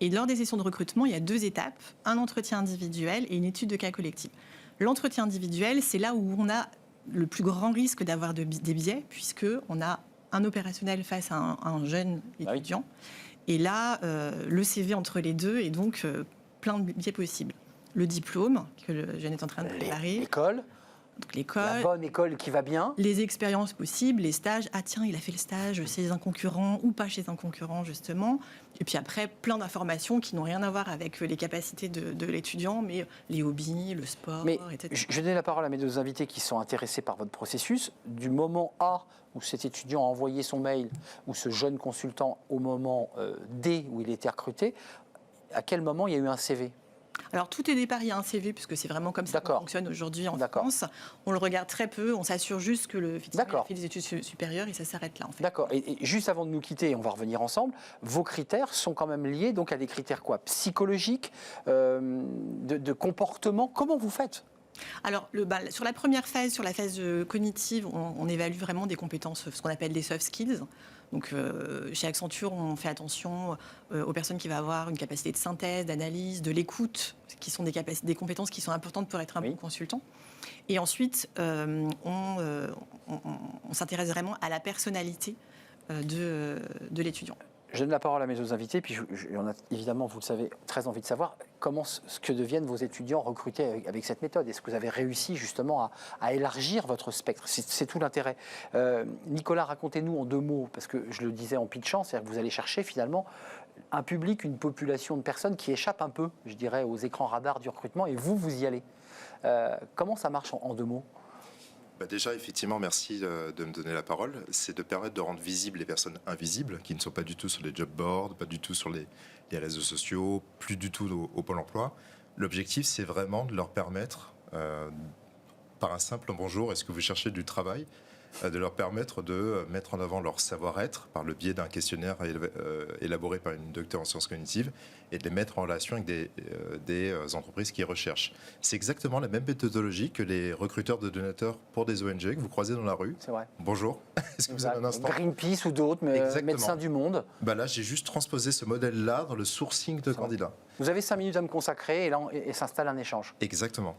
Et lors des sessions de recrutement, il y a 2 étapes, un entretien individuel et une étude de cas collectif. L'entretien individuel, c'est là où on a le plus grand risque d'avoir des biais, puisqu'on a un opérationnel face à un jeune étudiant. Et là, le CV entre les deux est donc plein de biais possibles. Le diplôme que le jeune est en train de préparer. L'école. Donc l'école. La bonne école qui va bien. Les expériences possibles, les stages. Ah tiens, il a fait le stage chez un concurrent ou pas chez un concurrent, justement. Et puis après, plein d'informations qui n'ont rien à voir avec les capacités de l'étudiant, mais les hobbies, le sport, etc. Je donne la parole à mes 2 invités qui sont intéressés par votre processus. Du moment A où cet étudiant a envoyé son mail, ou ce jeune consultant au moment D où il était recruté, à quel moment il y a eu un CV? Alors, tout au départ, il y a un CV, puisque c'est vraiment comme ça qu'on fonctionne aujourd'hui en France. On le regarde très peu, on s'assure juste que le il a fait des études supérieures et ça s'arrête là, en fait. D'accord. Et juste avant de nous quitter, on va revenir ensemble, vos critères sont quand même liés donc à des critères quoi? Psychologiques, de comportement. Comment vous faites? Alors, sur la première phase, sur la phase cognitive, on évalue vraiment des compétences, ce qu'on appelle des soft skills. Donc, chez Accenture, on fait attention aux personnes qui vont avoir une capacité de synthèse, d'analyse, de l'écoute, qui sont des compétences qui sont importantes pour être un bon consultant. Et ensuite, on s'intéresse vraiment à la personnalité de l'étudiant. Je donne la parole à mes autres invités, puis on a évidemment, vous le savez, très envie de savoir ce que deviennent vos étudiants recrutés avec cette méthode. Est-ce que vous avez réussi justement à élargir votre spectre? C'est tout l'intérêt. Nicolas, racontez-nous en 2 mots, parce que je le disais en pitchant, c'est-à-dire que vous allez chercher finalement un public, une population de personnes qui échappent un peu, je dirais, aux écrans radars du recrutement, et vous y allez. Comment ça marche en 2 mots? Déjà, effectivement, merci de me donner la parole. C'est de permettre de rendre visibles les personnes invisibles, qui ne sont pas du tout sur les job boards, pas du tout sur les réseaux sociaux, plus du tout au Pôle emploi. L'objectif, c'est vraiment de leur permettre, par un simple bonjour, est-ce que vous cherchez du travail, de leur permettre de mettre en avant leur savoir-être par le biais d'un questionnaire élaboré par une docteure en sciences cognitives et de les mettre en relation avec des entreprises qui recherchent. C'est exactement la même méthodologie que les recruteurs de donateurs pour des ONG que vous croisez dans la rue. C'est vrai. Bonjour, est-ce que vous avez un instant? Greenpeace ou d'autres, Médecins du Monde. Là, j'ai juste transposé ce modèle-là dans le sourcing de candidats. Vous avez 5 minutes à me consacrer et là, et s'installe un échange. Exactement.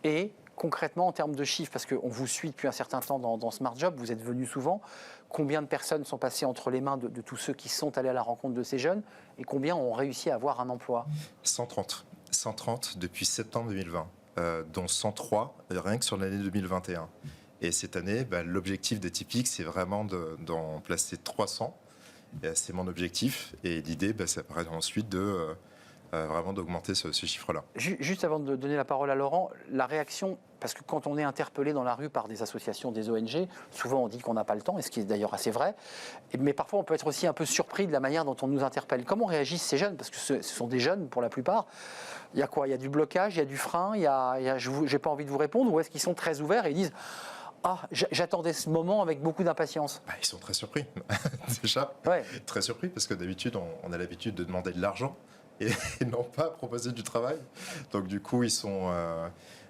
Et concrètement, en termes de chiffres, parce qu'on vous suit depuis un certain temps dans Smart Job, vous êtes venu souvent, combien de personnes sont passées entre les mains de tous ceux qui sont allés à la rencontre de ces jeunes et combien ont réussi à avoir un emploi? 130. 130 depuis septembre 2020, dont 103 rien que sur l'année 2021. Et cette année, l'objectif des Typiques, c'est vraiment d'en placer 300. C'est mon objectif. Et l'idée, ça paraît ensuite vraiment d'augmenter ce chiffre-là. Juste avant de donner la parole à Laurent, la réaction, parce que quand on est interpellé dans la rue par des associations, des ONG, souvent on dit qu'on n'a pas le temps, et ce qui est d'ailleurs assez vrai, mais parfois on peut être aussi un peu surpris de la manière dont on nous interpelle. Comment réagissent ces jeunes? Parce que ce sont des jeunes pour la plupart. Il y a quoi? Il y a du blocage, il y a du frein, j'ai pas envie de vous répondre, ou est-ce qu'ils sont très ouverts et ils disent j'attendais ce moment avec beaucoup d'impatience? Ils sont très surpris, déjà. Ouais. Très surpris, parce que d'habitude, on a l'habitude de demander de l'argent et non pas proposer du travail. Donc du coup, ils sont...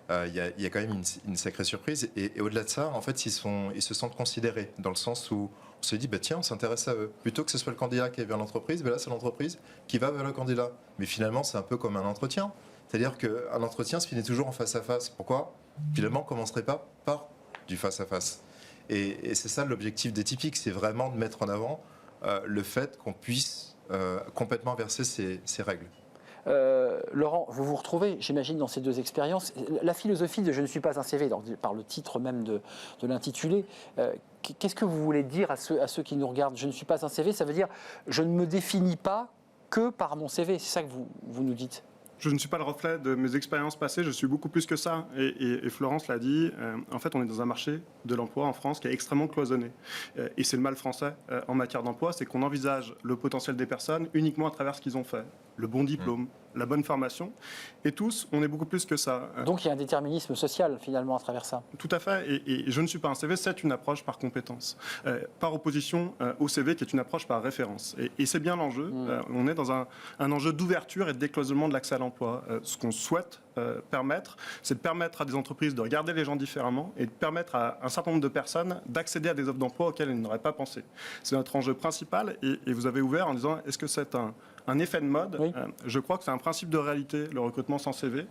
Il y a quand même une sacrée surprise. Et au-delà de ça, en fait, ils se sentent considérés, dans le sens où on se dit, tiens, on s'intéresse à eux. Plutôt que ce soit le candidat qui est vers l'entreprise, là, c'est l'entreprise qui va vers le candidat. Mais finalement, c'est un peu comme un entretien. C'est-à-dire qu'un entretien se finit toujours en face à face. Pourquoi? Finalement, on ne commencerait pas par du face à face. Et c'est ça l'objectif des Typiques, c'est vraiment de mettre en avant le fait qu'on puisse complètement inverser ces règles. Laurent, vous vous retrouvez, j'imagine, dans ces 2 expériences. La philosophie de « je ne suis pas un CV », par le titre même de l'intitulé, qu'est-ce que vous voulez dire à ceux qui nous regardent? Je ne suis pas un CV, ça veut dire je ne me définis pas que par mon CV, c'est ça que vous nous dites? Je ne suis pas le reflet de mes expériences passées, je suis beaucoup plus que ça. Et Florence l'a dit, en fait, on est dans un marché de l'emploi en France qui est extrêmement cloisonné. Et c'est le mal français en matière d'emploi, c'est qu'on envisage le potentiel des personnes uniquement à travers ce qu'ils ont fait. Le bon diplôme, la bonne formation. Et tous, on est beaucoup plus que ça. Donc il y a un déterminisme social, finalement, à travers ça. Tout à fait. Et je ne suis pas un CV, c'est une approche par compétence. Par opposition au CV, qui est une approche par référence. Et c'est bien l'enjeu. On est dans un enjeu d'ouverture et de décloisonnement de l'accès à l'emploi. Ce qu'on souhaite permettre, c'est de permettre à des entreprises de regarder les gens différemment et de permettre à un certain nombre de personnes d'accéder à des offres d'emploi auxquelles elles n'auraient pas pensé. C'est notre enjeu principal. Et vous avez ouvert en disant, est-ce que c'est un effet de mode? Oui. Je crois que c'est un principe de réalité, le recrutement sans CV.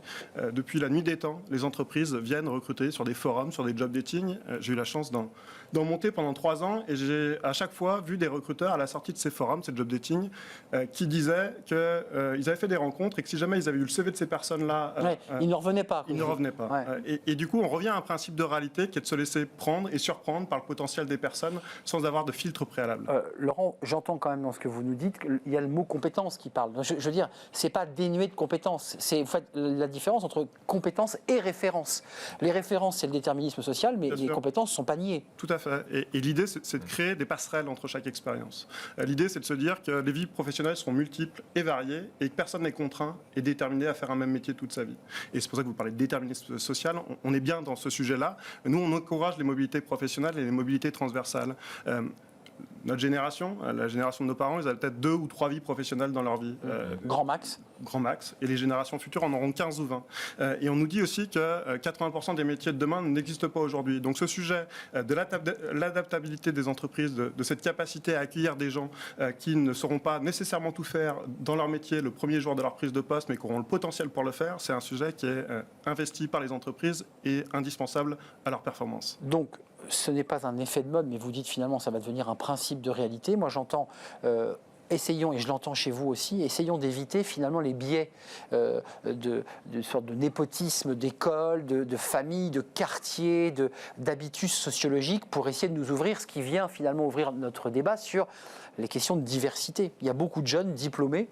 Depuis la nuit des temps, les entreprises viennent recruter sur des forums, sur des job dating. J'ai eu la chance d'en monter pendant 3 ans et j'ai à chaque fois vu des recruteurs à la sortie de ces forums, ces job dating, qui disaient qu'ils avaient fait des rencontres et que si jamais ils avaient eu le CV de ces personnes-là... ils ne revenaient pas. Ils ne revenaient pas. Ouais. Et du coup, on revient à un principe de réalité qui est de se laisser prendre et surprendre par le potentiel des personnes sans avoir de filtre préalable. Laurent, j'entends quand même dans ce que vous nous dites qu'il y a le mot compétence qui parle. Je veux dire, c'est pas dénué de compétences. C'est en fait la différence entre compétences et références. Les références, c'est le déterminisme social, mais les compétences ne sont pas niées. Tout à fait. Et l'idée, c'est de créer des passerelles entre chaque expérience. L'idée, c'est de se dire que les vies professionnelles sont multiples et variées et que personne n'est contraint et déterminé à faire un même métier toute sa vie. Et c'est pour ça que vous parlez de déterminisme social. On est bien dans ce sujet-là. Nous, on encourage les mobilités professionnelles et les mobilités transversales. Notre génération, la génération de nos parents, ils avaient peut-être 2 ou 3 vies professionnelles dans leur vie. Grand max. Grand max. Et les générations futures en auront 15 ou 20. Et on nous dit aussi que 80% des métiers de demain n'existent pas aujourd'hui. Donc ce sujet de l'adaptabilité des entreprises, de cette capacité à accueillir des gens qui ne sauront pas nécessairement tout faire dans leur métier le premier jour de leur prise de poste, mais qui auront le potentiel pour le faire, c'est un sujet qui est investi par les entreprises et indispensable à leur performance. Donc, ce n'est pas un effet de mode, mais vous dites finalement ça va devenir un principe type de réalité. Moi, j'entends... essayons, et je l'entends chez vous aussi, essayons d'éviter finalement les biais de sorte de népotisme d'école, de famille, de quartier, d'habitus sociologiques pour essayer de nous ouvrir, ce qui vient finalement ouvrir notre débat sur les questions de diversité. Il y a beaucoup de jeunes diplômés,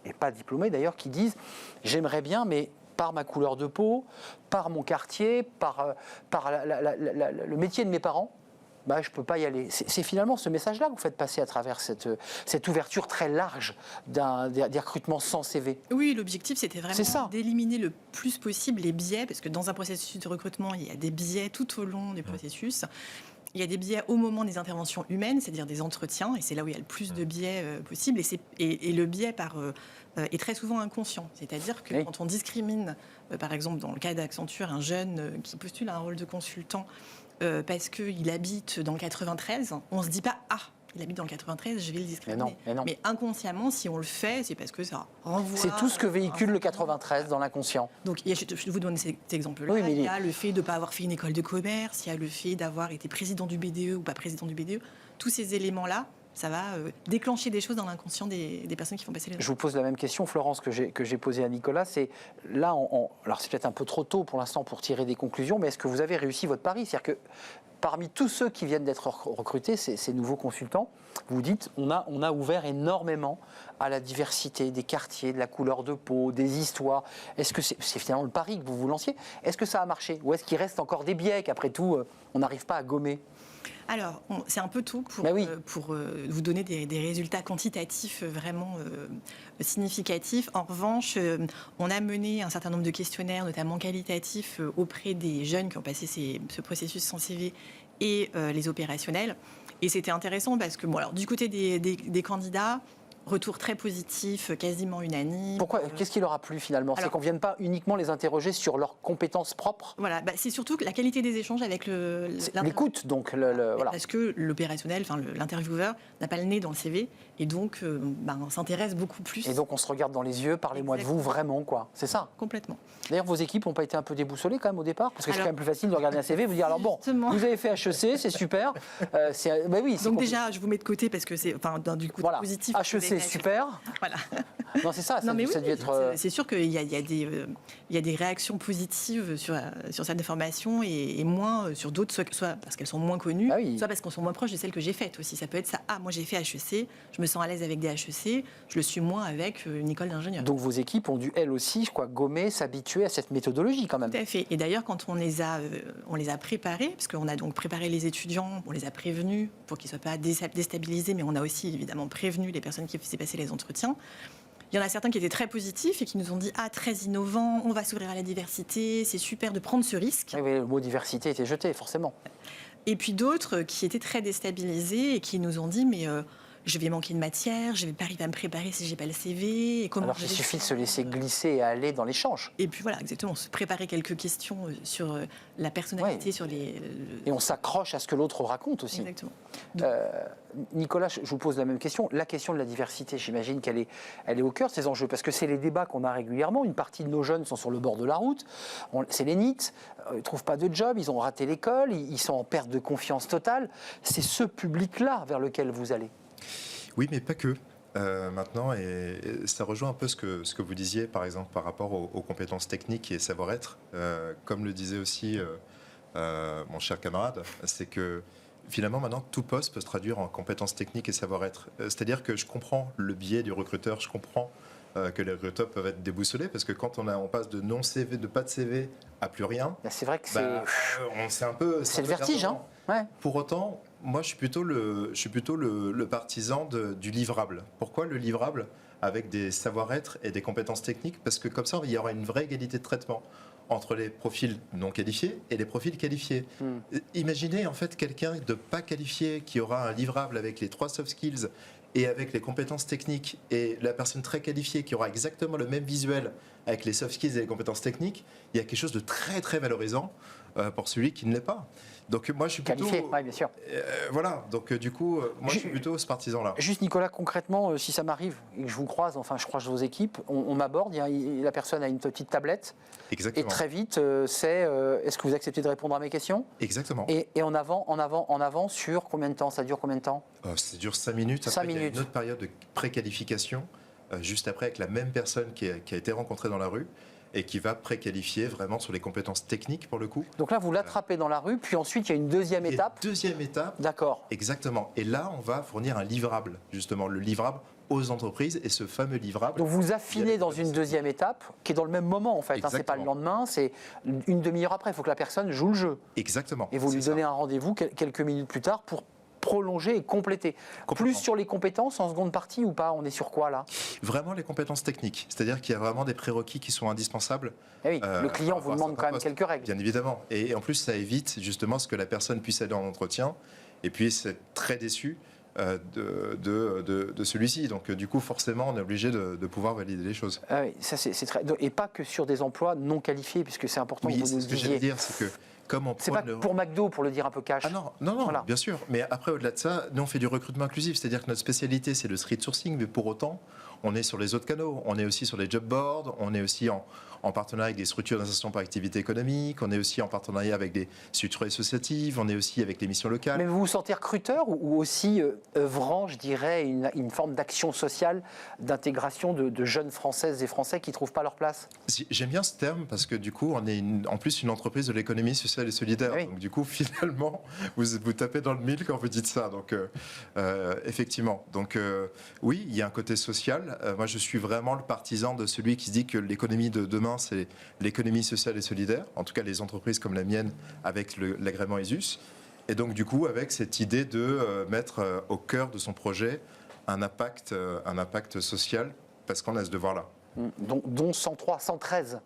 et pas diplômés d'ailleurs, qui disent « j'aimerais bien, mais par ma couleur de peau, par mon quartier, par le métier de mes parents, bah, je ne peux pas y aller ». C'est finalement ce message-là que vous faites passer à travers cette ouverture très large des recrutements sans CV. Oui, l'objectif, c'était vraiment d'éliminer le plus possible les biais, parce que dans un processus de recrutement, il y a des biais tout au long du processus. Il y a des biais au moment des interventions humaines, c'est-à-dire des entretiens, et c'est là où il y a le plus de biais possible. Et le biais est très souvent inconscient. C'est-à-dire que quand on discrimine, par exemple, dans le cas d'Accenture, un jeune qui postule à un rôle de consultant, parce qu'il habite dans le 93, on ne se dit pas « Ah, il habite dans le 93, je vais le discriminer ». Mais inconsciemment, si on le fait, c'est parce que ça renvoie... C'est tout ce que véhicule le 93 dans l'inconscient. Donc, je vous donne cet exemple-là. Oui, il y a le fait de ne pas avoir fait une école de commerce, il y a le fait d'avoir été président du BDE ou pas président du BDE. Tous ces éléments-là, ça va déclencher des choses dans l'inconscient des personnes qui font passer les... Je vous pose la même question, Florence, que j'ai posée à Nicolas. C'est là, alors c'est peut-être un peu trop tôt pour l'instant pour tirer des conclusions, mais est-ce que vous avez réussi votre pari ? C'est-à-dire que parmi tous ceux qui viennent d'être recrutés, ces nouveaux consultants, vous dites on a ouvert énormément à la diversité des quartiers, de la couleur de peau, des histoires. Est-ce que c'est finalement le pari que vous vous lanciez ? Est-ce que ça a marché ? Ou est-ce qu'il reste encore des biais qu'après tout, on n'arrive pas à gommer ? Alors, c'est un peu tôt pour vous donner des résultats quantitatifs vraiment significatifs. En revanche, on a mené un certain nombre de questionnaires, notamment qualitatifs, auprès des jeunes qui ont passé ce processus sans CV et les opérationnels. Et c'était intéressant parce que, alors, du côté des candidats, retour très positif, quasiment unanime. Pourquoi ? Qu'est-ce qui leur a plu finalement ? C'est qu'on ne vienne pas uniquement les interroger sur leurs compétences propres ? Voilà, c'est surtout la qualité des échanges avec l'écoute, donc. Voilà. Parce que l'opérationnel, l'intervieweur, n'a pas le nez dans le CV et donc on s'intéresse beaucoup plus. Et donc on se regarde dans les yeux, parlez-moi de vous vraiment, quoi. C'est ça ? Complètement. D'ailleurs, vos équipes n'ont pas été un peu déboussolées quand même au départ ? Parce que c'est quand même plus facile de regarder un CV et vous dire alors bon, vous avez fait HEC, c'est super. Donc déjà, je vous mets de côté parce que c'est du coup positif. HEC, super. Voilà. Non, c'est ça. C'est sûr qu'il y a des réactions positives sur cette formation et moins sur d'autres, soit parce qu'elles sont moins connues, soit parce qu'elles sont moins proches de celles que j'ai faites aussi. Ça peut être ça. Ah, moi j'ai fait HEC, je me sens à l'aise avec des HEC, je le suis moins avec une école d'ingénieur. Donc vos équipes ont dû elles aussi, je crois, gommer, s'habituer à cette méthodologie quand même. Tout à fait. Et d'ailleurs, quand on les a préparés, parce qu'on a donc préparé les étudiants, on les a prévenus pour qu'ils ne soient pas déstabilisés, mais on a aussi évidemment prévenu les personnes qui faisaient passer les entretiens. Il y en a certains qui étaient très positifs et qui nous ont dit « Ah, très innovant, on va s'ouvrir à la diversité, c'est super de prendre ce risque. » Oui, le mot diversité était jeté, forcément. Et puis d'autres qui étaient très déstabilisés et qui nous ont dit « Mais je vais manquer de matière, je ne vais pas arriver à me préparer si je n'ai pas le CV. » et comment Alors qu'il suffit de se laisser glisser et aller dans l'échange. Et puis voilà, exactement, se préparer quelques questions sur la personnalité, sur les... Et on s'accroche à ce que l'autre raconte aussi. Exactement. Nicolas, je vous pose la même question. La question de la diversité, j'imagine qu'elle est au cœur de ces enjeux, parce que c'est les débats qu'on a régulièrement. Une partie de nos jeunes sont sur le bord de la route. C'est les NEET, ils ne trouvent pas de job, ils ont raté l'école, ils sont en perte de confiance totale. C'est ce public-là vers lequel vous allez. Oui, mais pas que. Maintenant, et ça rejoint un peu ce que vous disiez, par exemple, par rapport aux compétences techniques et savoir-être. Comme le disait aussi mon cher camarade, c'est que finalement, maintenant, tout poste peut se traduire en compétences techniques et savoir-être. C'est-à-dire que je comprends le biais du recruteur, je comprends que les recruteurs peuvent être déboussolés, parce que quand on passe de non-CV, de pas de CV à plus rien, c'est vrai que c'est le vertige. Hein, ouais. Pour autant, moi, je suis plutôt le partisan du livrable. Pourquoi le livrable avec des savoir-être et des compétences techniques ? Parce que comme ça, il y aura une vraie égalité de traitement entre les profils non qualifiés et les profils qualifiés. Imaginez en fait quelqu'un de pas qualifié qui aura un livrable avec les 3 soft skills et avec les compétences techniques, et la personne très qualifiée qui aura exactement le même visuel avec les soft skills et les compétences techniques. Il y a quelque chose de très très valorisant pour celui qui ne l'est pas. Donc moi je suis plutôt qualifié, oui, bien sûr. voilà. Donc du coup, moi je suis plutôt ce partisan-là. Juste Nicolas, concrètement, si ça m'arrive et que je vous croise, enfin je croise vos équipes, on m'aborde, la personne a une petite tablette. Exactement. Et très vite, est-ce que vous acceptez de répondre à mes questions? Exactement. Et en avant sur combien de temps? Ça dure combien de temps? Ça dure 5 minutes. Après, 5 il y a minutes. une autre période de préqualification, juste après, avec la même personne qui a été rencontrée dans la rue et qui va préqualifier vraiment sur les compétences techniques pour le coup. Donc là, vous l'attrapez dans la rue, puis ensuite, il y a une deuxième étape. Deuxième étape. D'accord. Exactement. Et là, on va fournir un livrable, justement, le livrable aux entreprises et ce fameux livrable. Donc vous affinez dans une deuxième étape, qui est dans le même moment en fait. C'est pas le lendemain, c'est une demi-heure après. Il faut que la personne joue le jeu. Exactement. Et vous lui donnez un rendez-vous quelques minutes plus tard pour prolonger et compléter. Plus sur les compétences en seconde partie ou pas? On est sur quoi là? Vraiment les compétences techniques. C'est-à-dire qu'il y a vraiment des prérequis qui sont indispensables. Eh oui, le client vous demande quand même quelques règles. Bien évidemment. Et en plus, ça évite justement ce que la personne puisse aller en entretien et puis c'est très déçu de celui-ci. Donc du coup, forcément, on est obligé de pouvoir valider les choses. Ah oui, ça c'est très... Et pas que sur des emplois non qualifiés, puisque c'est important que vous nous ce que disiez. j'allais dire, c'est que comme on c'est pas pour McDo, pour le dire un peu cash. Ah non, voilà. Bien sûr. Mais après, au-delà de ça, nous, on fait du recrutement inclusif. C'est-à-dire que notre spécialité, c'est le street sourcing, mais pour autant, on est sur les autres canaux. On est aussi sur les job boards, on est aussi en partenariat avec des structures d'insertion par activité économique, on est aussi en partenariat avec des structures associatives, on est aussi avec les missions locales. Mais vous vous sentez recruteur ou aussi œuvrant, je dirais, une forme d'action sociale, d'intégration de jeunes Françaises et Français qui ne trouvent pas leur place? J'aime bien ce terme parce que du coup, on est en plus une entreprise de l'économie sociale et solidaire. Oui. Donc du coup, finalement, vous tapez dans le mille quand vous dites ça. Donc effectivement. Donc oui, il y a un côté social. Moi, je suis vraiment le partisan de celui qui se dit que l'économie de demain, c'est l'économie sociale et solidaire, en tout cas les entreprises comme la mienne avec l'agrément ESUS. Et donc du coup, avec cette idée de mettre au cœur de son projet un impact social, parce qu'on a ce devoir-là. Dont 103, 113.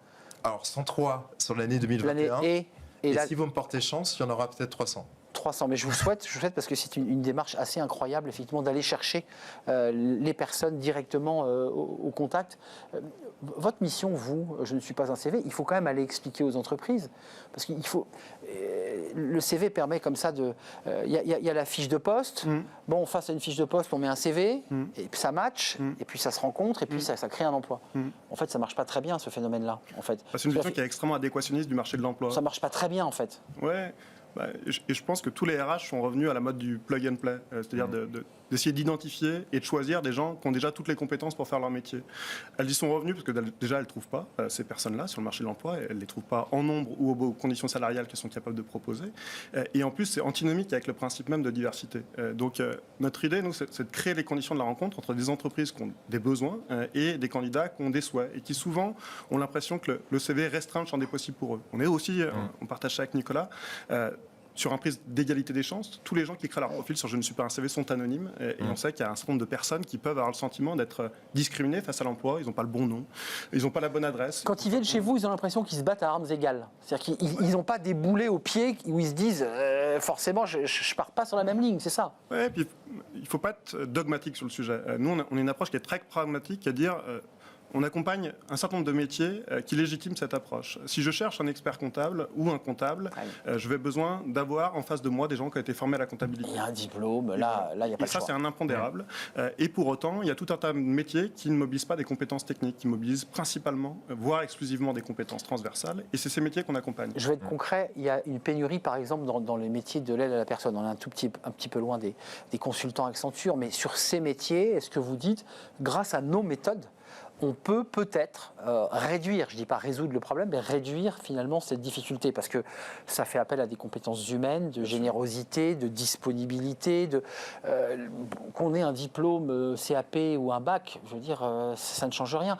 Alors 103 sur l'année 2021. Et si vous me portez chance, il y en aura peut-être 300. 300, mais je vous souhaite parce que c'est une démarche assez incroyable, effectivement, d'aller chercher les personnes directement au contact. Votre mission, vous, je ne suis pas un CV, il faut quand même aller expliquer aux entreprises, parce qu'il faut... le CV permet comme ça de... Il y a la fiche de poste, bon, face à une fiche de poste, on met un CV, et puis ça match, et puis ça se rencontre, et puis ça crée un emploi. En fait, ça ne marche pas très bien, ce phénomène-là. En fait. C'est une vision qui est extrêmement adéquationniste du marché de l'emploi. Ça ne marche pas très bien, en fait. Ouais. Et je pense que tous les RH sont revenus à la mode du plug and play, c'est-à-dire d'essayer d'identifier et de choisir des gens qui ont déjà toutes les compétences pour faire leur métier. Elles y sont revenues parce que déjà elles ne trouvent pas ces personnes-là sur le marché de l'emploi, elles ne les trouvent pas en nombre ou aux conditions salariales qu'elles sont capables de proposer. Et en plus, c'est antinomique avec le principe même de diversité. Donc notre idée, nous, c'est de créer les conditions de la rencontre entre des entreprises qui ont des besoins et des candidats qui ont des souhaits et qui souvent ont l'impression que le CV restreint le champ des possibles pour eux. On est aussi, on partage ça avec Nicolas, sur un prisme d'égalité des chances. Tous les gens qui créent leur profil sur Je ne suis pas un CV sont anonymes et on sait qu'il y a un certain nombre de personnes qui peuvent avoir le sentiment d'être discriminées face à l'emploi. Ils n'ont pas le bon nom, ils n'ont pas la bonne adresse. Quand ils viennent chez vous, ils ont l'impression qu'ils se battent à armes égales. C'est-à-dire qu'ils n'ont pas des boulets au pied où ils se disent forcément je ne pars pas sur la même ligne, c'est ça? Ouais, puis il ne faut pas être dogmatique sur le sujet. Nous, on a une approche qui est très pragmatique, à dire... on accompagne un certain nombre de métiers qui légitiment cette approche. Si je cherche un expert comptable ou un comptable, je vais besoin d'avoir en face de moi des gens qui ont été formés à la comptabilité. Il y a un diplôme, là il n'y a pas de choix. Et ça, c'est un impondérable. Et pour autant, il y a tout un tas de métiers qui ne mobilisent pas des compétences techniques, qui mobilisent principalement, voire exclusivement des compétences transversales. Et c'est ces métiers qu'on accompagne. Je vais être concret, il y a une pénurie, par exemple, dans les métiers de l'aide à la personne. On est un petit peu loin des consultants Accenture, mais sur ces métiers, est-ce que vous dites, grâce à nos méthodes, on peut peut-être réduire, je ne dis pas résoudre le problème, mais réduire finalement cette difficulté, parce que ça fait appel à des compétences humaines, de générosité, de disponibilité, qu'on ait un diplôme CAP ou un bac, je veux dire, ça ne change rien.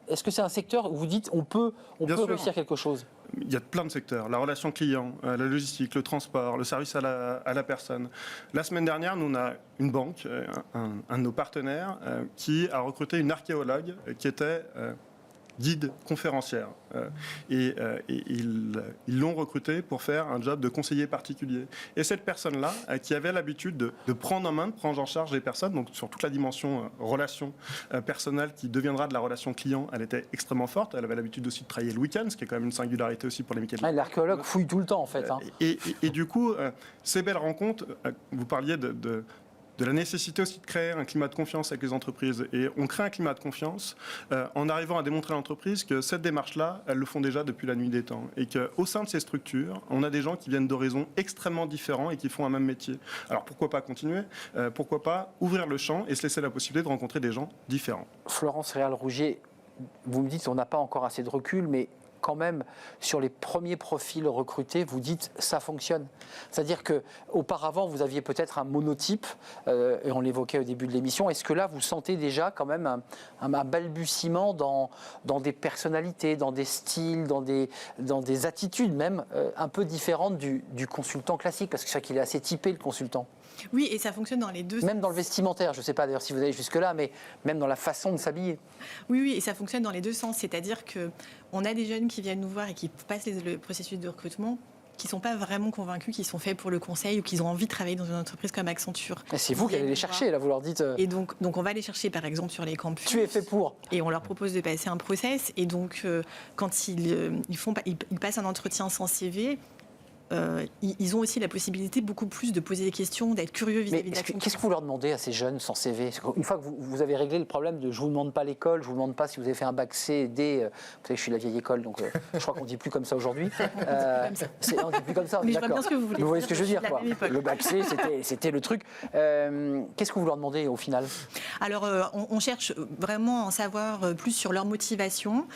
Est-ce que c'est un secteur où vous dites on peut réussir quelque chose? Il y a plein de secteurs, la relation client, la logistique, le transport, le service à la personne. La semaine dernière, nous, on a une banque, un de nos partenaires, qui a recruté une archéologue qui était guide, conférencière. Et ils l'ont recruté pour faire un job de conseiller particulier. Et cette personne-là, qui avait l'habitude de prendre en main, de prendre en charge les personnes, donc sur toute la dimension relation personnelle qui deviendra de la relation client, elle était extrêmement forte. Elle avait l'habitude aussi de travailler le week-end, ce qui est quand même une singularité aussi pour les métiers de l'archéologue fouille tout le temps, en fait. Hein. Et du coup, ces belles rencontres, vous parliez de la nécessité aussi de créer un climat de confiance avec les entreprises. Et on crée un climat de confiance en arrivant à démontrer à l'entreprise que cette démarche-là, elles le font déjà depuis la nuit des temps. Et qu'au sein de ces structures, on a des gens qui viennent d'horizons extrêmement différents et qui font un même métier. Alors pourquoi pas continuer ? Pourquoi pas ouvrir le champ et se laisser la possibilité de rencontrer des gens différents ? Florence Réal-Rougier, vous me dites qu'on n'a pas encore assez de recul, mais quand même, sur les premiers profils recrutés, vous dites ça fonctionne. C'est-à-dire qu'auparavant, vous aviez peut-être un monotype, et on l'évoquait au début de l'émission. Est-ce que là, vous sentez déjà quand même un balbutiement dans des personnalités, dans des styles, dans des attitudes même un peu différentes du consultant classique? Parce que c'est vrai qu'il est assez typé, le consultant. Oui, et ça fonctionne dans les deux sens. Même dans le vestimentaire, je ne sais pas d'ailleurs si vous allez jusque-là, mais même dans la façon de s'habiller. Oui, et ça fonctionne dans les deux sens. C'est-à-dire qu'on a des jeunes qui viennent nous voir et qui passent le processus de recrutement qui ne sont pas vraiment convaincus, qui sont faits pour le conseil ou qui ont envie de travailler dans une entreprise comme Accenture. Et c'est vous qui allez les chercher, là, vous leur dites... Et donc on va les chercher, par exemple, sur les campus. Tu es fait pour. Et on leur propose de passer un process. Et donc, quand ils passent un entretien sans CV... ils ont aussi la possibilité beaucoup plus de poser des questions, d'être curieux vis-à-vis de l'Accenture. Qu'est-ce que vous leur demandez à ces jeunes sans CV? Une fois que vous avez réglé le problème de je ne vous demande pas l'école, je ne vous demande pas si vous avez fait un bac C, D, vous savez que je suis de la vieille école, donc je crois qu'on ne dit plus comme ça aujourd'hui. On ne dit plus comme ça, mais je vois bien ce que vous voulez. Vous voyez ce que je veux dire, quoi. Le bac C, c'était le truc. Qu'est-ce que vous leur demandez au final? Alors, on cherche vraiment à en savoir plus sur leur motivation.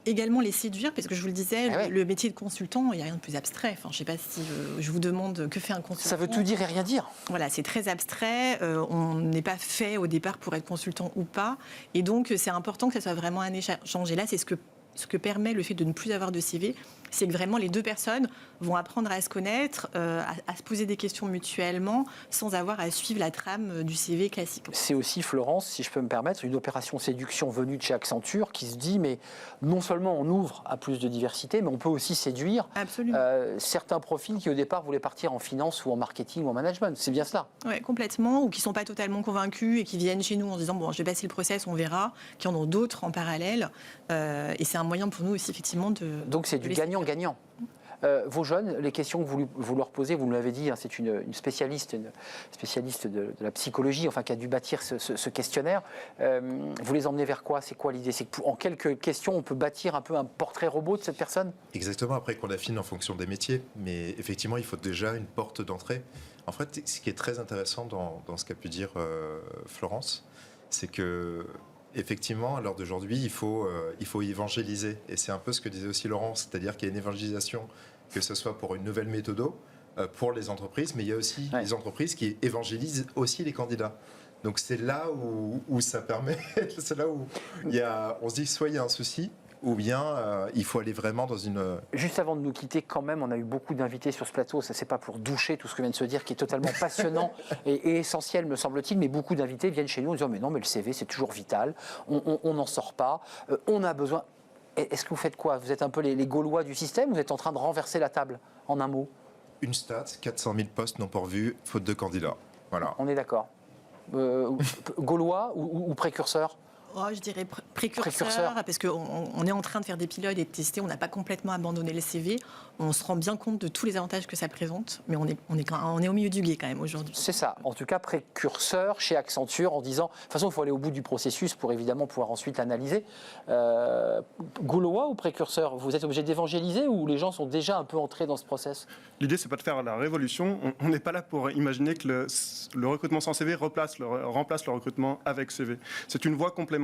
Également les séduire, parce que je vous le disais, le métier de consultant, il n'y a rien de plus abstrait. Enfin, je ne sais pas si je vous demande que fait un consultant. Ça veut tout dire et rien dire. Voilà, c'est très abstrait. On n'est pas fait au départ pour être consultant ou pas. Et donc, c'est important que ça soit vraiment un échange. Et là, c'est ce que permet le fait de ne plus avoir de CV, c'est que vraiment les deux personnes vont apprendre à se connaître, à se poser des questions mutuellement, sans avoir à suivre la trame du CV classique. C'est aussi, Florence, si je peux me permettre, une opération séduction venue de chez Accenture qui se dit, mais non seulement on ouvre à plus de diversité, mais on peut aussi séduire certains profils qui au départ voulaient partir en finance ou en marketing ou en management. C'est bien cela? Oui, complètement, ou qui ne sont pas totalement convaincus et qui viennent chez nous en se disant, bon, je vais passer le process, on verra, qui en ont d'autres en parallèle. Et c'est un moyen pour nous aussi, effectivement, de... Donc c'est du gagnant-gagnant. Vos jeunes, les questions que vous leur posez, vous me l'avez dit, hein, c'est une spécialiste de la psychologie, enfin qui a dû bâtir ce questionnaire. Vous les emmenez vers quoi? C'est quoi l'idée? C'est qu'en quelques questions, on peut bâtir un peu un portrait robot de cette personne? Exactement, après qu'on affine en fonction des métiers. Mais effectivement, il faut déjà une porte d'entrée. En fait, ce qui est très intéressant dans ce qu'a pu dire Florence, c'est que effectivement, à l'heure d'aujourd'hui, il faut évangéliser. Et c'est un peu ce que disait aussi Laurence, c'est-à-dire qu'il y a une évangélisation, que ce soit pour une nouvelle méthode pour les entreprises, mais il y a aussi les entreprises qui évangélisent aussi les candidats. Donc c'est là où ça permet, c'est là où on se dit soit il y a un souci, ou bien il faut aller vraiment dans une... Juste avant de nous quitter, quand même, on a eu beaucoup d'invités sur ce plateau. Ça, c'est pas pour doucher tout ce que vient de se dire, qui est totalement passionnant et essentiel, me semble-t-il. Mais beaucoup d'invités viennent chez nous en disant mais non, mais le CV, c'est toujours vital. On n'en sort pas. On a besoin. Est-ce que vous faites quoi? Vous êtes un peu les Gaulois du système? Vous êtes en train de renverser la table, en un mot? Une stat, 400 000 postes non pourvus, faute de candidats. Voilà. On est d'accord. Gaulois ou précurseurs? Je dirais précurseur, parce qu'on est en train de faire des pilotes et de tester. On n'a pas complètement abandonné le CV. On se rend bien compte de tous les avantages que ça présente, mais on est au milieu du gué quand même aujourd'hui. C'est ça. En tout cas, précurseur chez Accenture en disant... De toute façon, il faut aller au bout du processus pour évidemment pouvoir ensuite l'analyser. Gaulois ou précurseur? Vous êtes obligé d'évangéliser ou les gens sont déjà un peu entrés dans ce process? L'idée, c'est pas de faire la révolution. On n'est pas là pour imaginer que le recrutement sans CV remplace le recrutement avec CV. C'est une voie complémentaire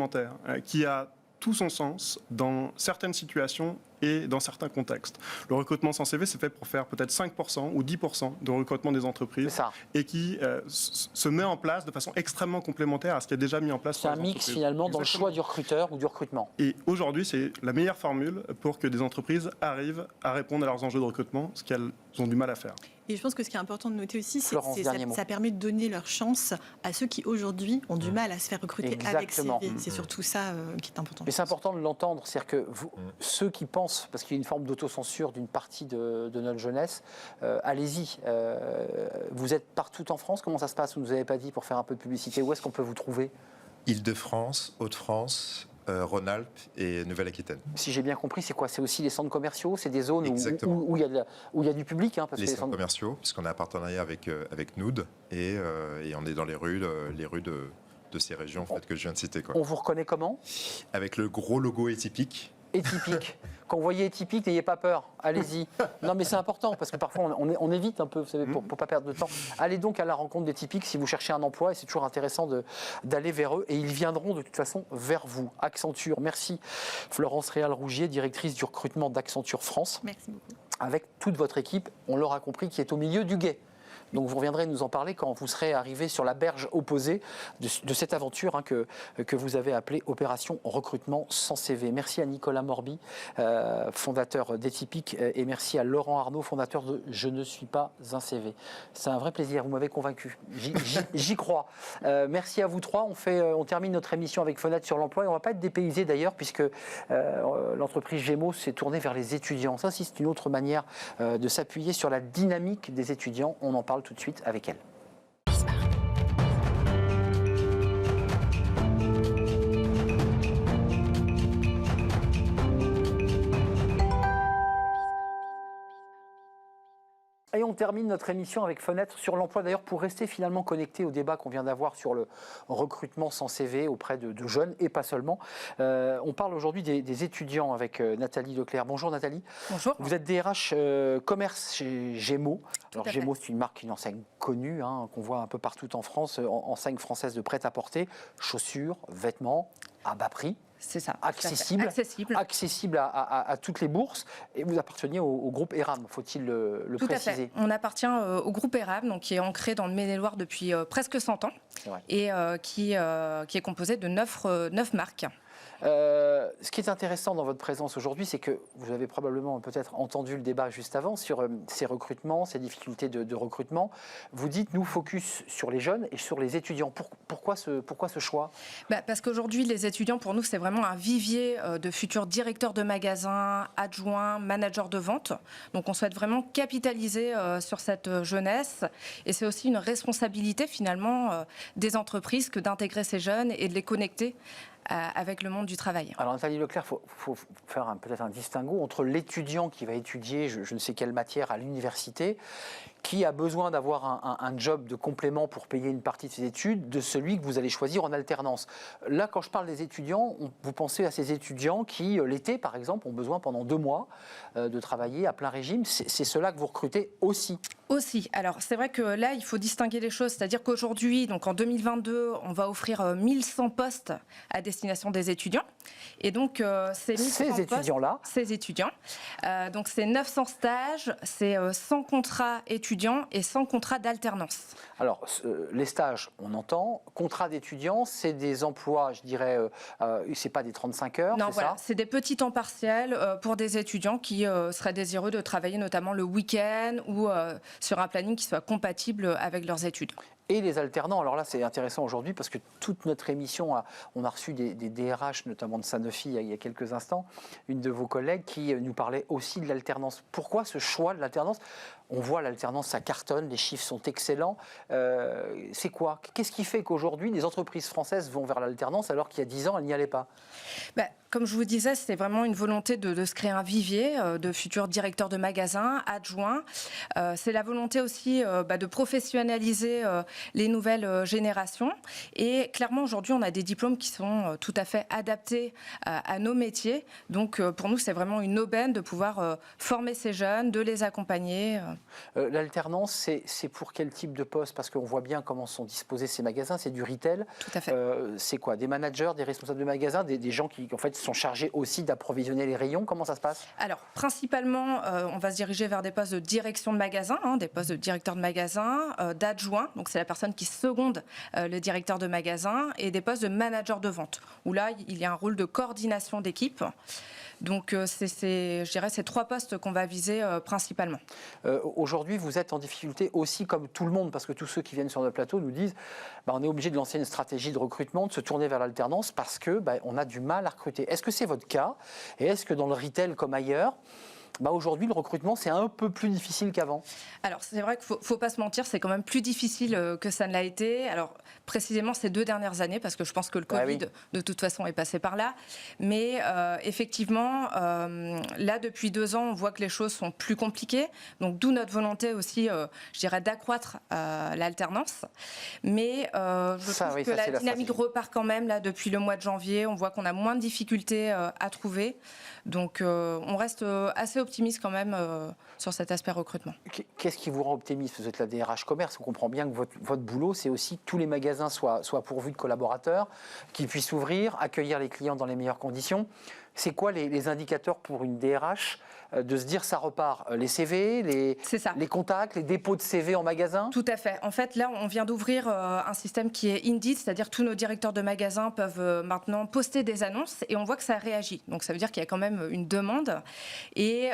qui a tout son sens dans certaines situations et dans certains contextes. Le recrutement sans CV, c'est fait pour faire peut-être 5% ou 10% de recrutement des entreprises et qui se met en place de façon extrêmement complémentaire à ce qui est déjà mis en place. C'est un mix finalement dans le choix du recruteur ou du recrutement. Et aujourd'hui, c'est la meilleure formule pour que des entreprises arrivent à répondre à leurs enjeux de recrutement, ce qu'elles ont du mal à faire. Et je pense que ce qui est important de noter aussi, c'est Florence, que ça permet de donner leur chance à ceux qui aujourd'hui ont du mal à se faire recruter avec CV. C'est surtout ça qui est important. Mais c'est important de l'entendre, c'est-à-dire que ceux qui pensent, parce qu'il y a une forme d'autocensure d'une partie de notre jeunesse, allez-y. Vous êtes partout en France, comment ça se passe? Vous ne nous avez pas dit pour faire un peu de publicité, où est-ce qu'on peut vous trouver? Île-de-France, Hauts-de-France, Rhône-Alpes et Nouvelle-Aquitaine. Si j'ai bien compris, c'est quoi? C'est aussi les centres commerciaux? C'est des zones où il y a du public, parce les que centres commerciaux, puisqu'on a un partenariat avec Nood et on est dans les rues de ces régions en fait, que je viens de citer. On vous reconnaît comment? Avec le gros logo Atypique. Atypique. Quand vous voyez Atypique, n'ayez pas peur, allez-y. Non mais c'est important parce que parfois on évite un peu, vous savez, pour ne pas perdre de temps. Allez donc à la rencontre d'Atypique si vous cherchez un emploi et c'est toujours intéressant d'aller vers eux et ils viendront de toute façon vers vous. Accenture, merci Florence Réal-Rougier, directrice du recrutement d'Accenture France. Merci beaucoup. Avec toute votre équipe, on l'aura compris, qui est au milieu du gué. Donc vous reviendrez nous en parler quand vous serez arrivé sur la berge opposée de cette aventure que vous avez appelée Opération Recrutement sans CV. Merci à Nicolas Morby, fondateur d'Atypique, et merci à Laurent Arnaud, fondateur de Je ne suis pas un CV. C'est un vrai plaisir, vous m'avez convaincu. J'y crois. Merci à vous trois. On termine notre émission avec Fenêtre sur l'emploi et on ne va pas être dépaysé d'ailleurs puisque l'entreprise Gémeaux s'est tournée vers les étudiants. Ça, c'est une autre manière de s'appuyer sur la dynamique des étudiants. On en parle tout de suite avec elle. Et on termine notre émission avec Fenêtre sur l'emploi. D'ailleurs, pour rester finalement connecté au débat qu'on vient d'avoir sur le recrutement sans CV auprès de jeunes et pas seulement, on parle aujourd'hui des étudiants avec Nathalie Leclerc. Bonjour Nathalie. Bonjour. Vous êtes DRH commerce chez Gémeaux. Alors Gémeaux, c'est une marque, une enseigne connue qu'on voit un peu partout en France, enseigne française de prêt-à-porter, chaussures, vêtements à bas prix. C'est ça. Accessible à toutes les bourses. Et vous apparteniez au groupe ERAM, faut-il le tout préciser? à fait. On appartient au groupe ERAM, donc, qui est ancré dans le Maine-et-Loire depuis presque 100 ans et qui est composé de 9 marques. Ce qui est intéressant dans votre présence aujourd'hui, c'est que vous avez probablement peut-être entendu le débat juste avant sur ces recrutements, ces difficultés de recrutement. Vous dites, nous, focus sur les jeunes et sur les étudiants. Pourquoi ce choix? Parce qu'aujourd'hui, les étudiants, pour nous, c'est vraiment un vivier de futurs directeurs de magasins, adjoints, managers de vente. Donc, on souhaite vraiment capitaliser sur cette jeunesse. Et c'est aussi une responsabilité, finalement, des entreprises que d'intégrer ces jeunes et de les connecter avec le monde du travail. Alors Nathalie Leclerc, il faut faire peut-être un distinguo entre l'étudiant qui va étudier je ne sais quelle matière à l'université, qui a besoin d'avoir un job de complément pour payer une partie de ses études, de celui que vous allez choisir en alternance. Là, quand je parle des étudiants, vous pensez à ces étudiants qui, l'été par exemple, ont besoin pendant 2 mois de travailler à plein régime. C'est cela que vous recrutez aussi. Aussi. Alors, c'est vrai que là, il faut distinguer les choses. C'est-à-dire qu'aujourd'hui, donc en 2022, on va offrir 1100 postes à destination des étudiants. Et donc, ces étudiants-là, donc c'est 900 stages, c'est 100 contrats étudiants et 100 contrats d'alternance. Alors, les stages, on entend. Contrats d'étudiants, c'est des emplois, je dirais, c'est pas des 35 heures, non, c'est voilà, ça? C'est des petits temps partiels pour des étudiants qui seraient désireux de travailler notamment le week-end ou sur un planning qui soit compatible avec leurs études. Et les alternants, alors là c'est intéressant aujourd'hui parce que toute notre émission, on a reçu des DRH, notamment de Sanofi il y a quelques instants, une de vos collègues qui nous parlait aussi de l'alternance. Pourquoi ce choix de l'alternance? On voit l'alternance, ça cartonne, les chiffres sont excellents. C'est quoi? Qu'est-ce qui fait qu'aujourd'hui les entreprises françaises vont vers l'alternance alors qu'il y a 10 ans elles n'y allaient pas? Comme je vous disais, c'est vraiment une volonté de se créer un vivier de futurs directeurs de magasins, adjoints. C'est la volonté aussi de professionnaliser les nouvelles générations. Et clairement, aujourd'hui, on a des diplômes qui sont tout à fait adaptés à nos métiers. Donc, pour nous, c'est vraiment une aubaine de pouvoir former ces jeunes, de les accompagner. L'alternance, c'est pour quel type de poste? Parce qu'on voit bien comment sont disposés ces magasins. C'est du retail. Tout à fait. C'est quoi? Des managers, des responsables de magasins, des gens qui, en fait, sont chargés aussi d'approvisionner les rayons. Comment ça se passe? Alors, principalement, on va se diriger vers des postes de direction de magasin, des postes de directeur de magasin, d'adjoint, donc c'est la personne qui seconde le directeur de magasin, et des postes de manager de vente, où là, il y a un rôle de coordination d'équipe. Donc je dirais ces 3 postes qu'on va viser principalement. Aujourd'hui, vous êtes en difficulté aussi comme tout le monde, parce que tous ceux qui viennent sur notre plateau nous disent on est obligé de lancer une stratégie de recrutement, de se tourner vers l'alternance parce que on a du mal à recruter. Est-ce que c'est votre cas? Et est-ce que dans le retail comme ailleurs, aujourd'hui, le recrutement, c'est un peu plus difficile qu'avant? Alors, c'est vrai qu'il ne faut pas se mentir, c'est quand même plus difficile que ça ne l'a été. Alors, précisément ces 2 dernières années, parce que je pense que le Covid, de toute façon, est passé par là. Mais effectivement, là, depuis 2 ans, on voit que les choses sont plus compliquées. Donc, d'où notre volonté aussi, je dirais, d'accroître l'alternance. Mais je trouve que la dynamique repart quand même, là, depuis le mois de janvier. On voit qu'on a moins de difficultés à trouver. Donc, on reste assez optimiste quand même sur cet aspect recrutement. Qu'est-ce qui vous rend optimiste? Vous êtes la DRH commerce, on comprend bien que votre boulot, c'est aussi que tous les magasins soient pourvus de collaborateurs, qu'ils puissent ouvrir, accueillir les clients dans les meilleures conditions. C'est quoi les indicateurs pour une DRH de se dire ça repart? Les CV, les contacts, les dépôts de CV en magasin? Tout à fait. En fait, là, on vient d'ouvrir un système qui est Indeed, c'est-à-dire tous nos directeurs de magasins peuvent maintenant poster des annonces et on voit que ça réagit. Donc ça veut dire qu'il y a quand même une demande. Et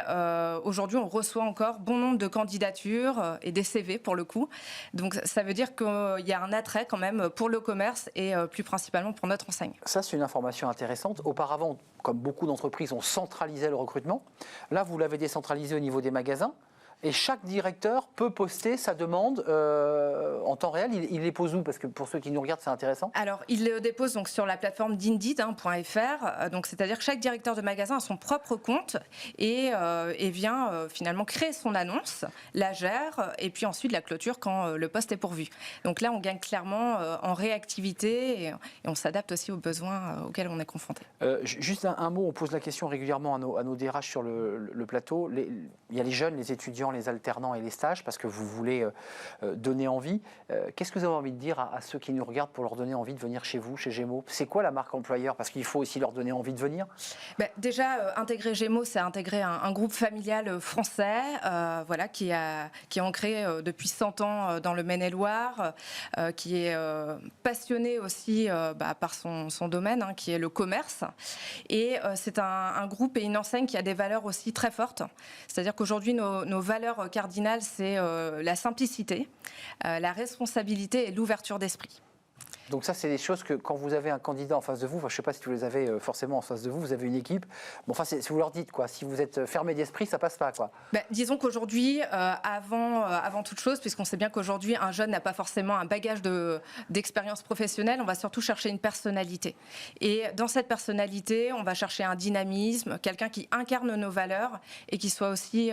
aujourd'hui, on reçoit encore bon nombre de candidatures et des CV pour le coup. Donc ça veut dire qu'il y a un attrait quand même pour le commerce et plus principalement pour notre enseigne. Ça, c'est une information intéressante. Auparavant, comme beaucoup d'entreprises, on centralisait le recrutement. Là, vous l'avez décentralisé au niveau des magasins. Et chaque directeur peut poster sa demande en temps réel. Il les pose où? Parce que pour ceux qui nous regardent, c'est intéressant. Alors, il le dépose donc sur la plateforme d'indeed.fr. Donc, c'est-à-dire que chaque directeur de magasin a son propre compte et vient finalement créer son annonce, la gère et puis ensuite la clôture quand le poste est pourvu. Donc là, on gagne clairement en réactivité et on s'adapte aussi aux besoins auxquels on est confronté. Juste un mot, on pose la question régulièrement à nos DRH sur le plateau. Il y a les jeunes, les étudiants, les alternants et les stages, parce que vous voulez donner envie. Qu'est-ce que vous avez envie de dire à ceux qui nous regardent pour leur donner envie de venir chez vous, chez Gémeaux? C'est quoi la marque employeur? Parce qu'il faut aussi leur donner envie de venir. Déjà, intégrer Gémeaux, c'est intégrer un groupe familial français qui est ancré depuis 100 ans dans le Maine-et-Loire, qui est passionné aussi par son domaine, qui est le commerce. Et c'est un groupe et une enseigne qui a des valeurs aussi très fortes. C'est-à-dire qu'aujourd'hui, nos valeurs cardinales, c'est la simplicité, la responsabilité et l'ouverture d'esprit. Donc ça, c'est des choses que quand vous avez un candidat en face de vous, je ne sais pas si vous les avez forcément en face de vous, vous avez une équipe, si vous leur dites, si vous êtes fermé d'esprit, ça passe pas, quoi. Disons qu'aujourd'hui, avant toute chose, puisqu'on sait bien qu'aujourd'hui, un jeune n'a pas forcément un bagage d'expérience professionnelle, on va surtout chercher une personnalité. Et dans cette personnalité, on va chercher un dynamisme, quelqu'un qui incarne nos valeurs et qui soit aussi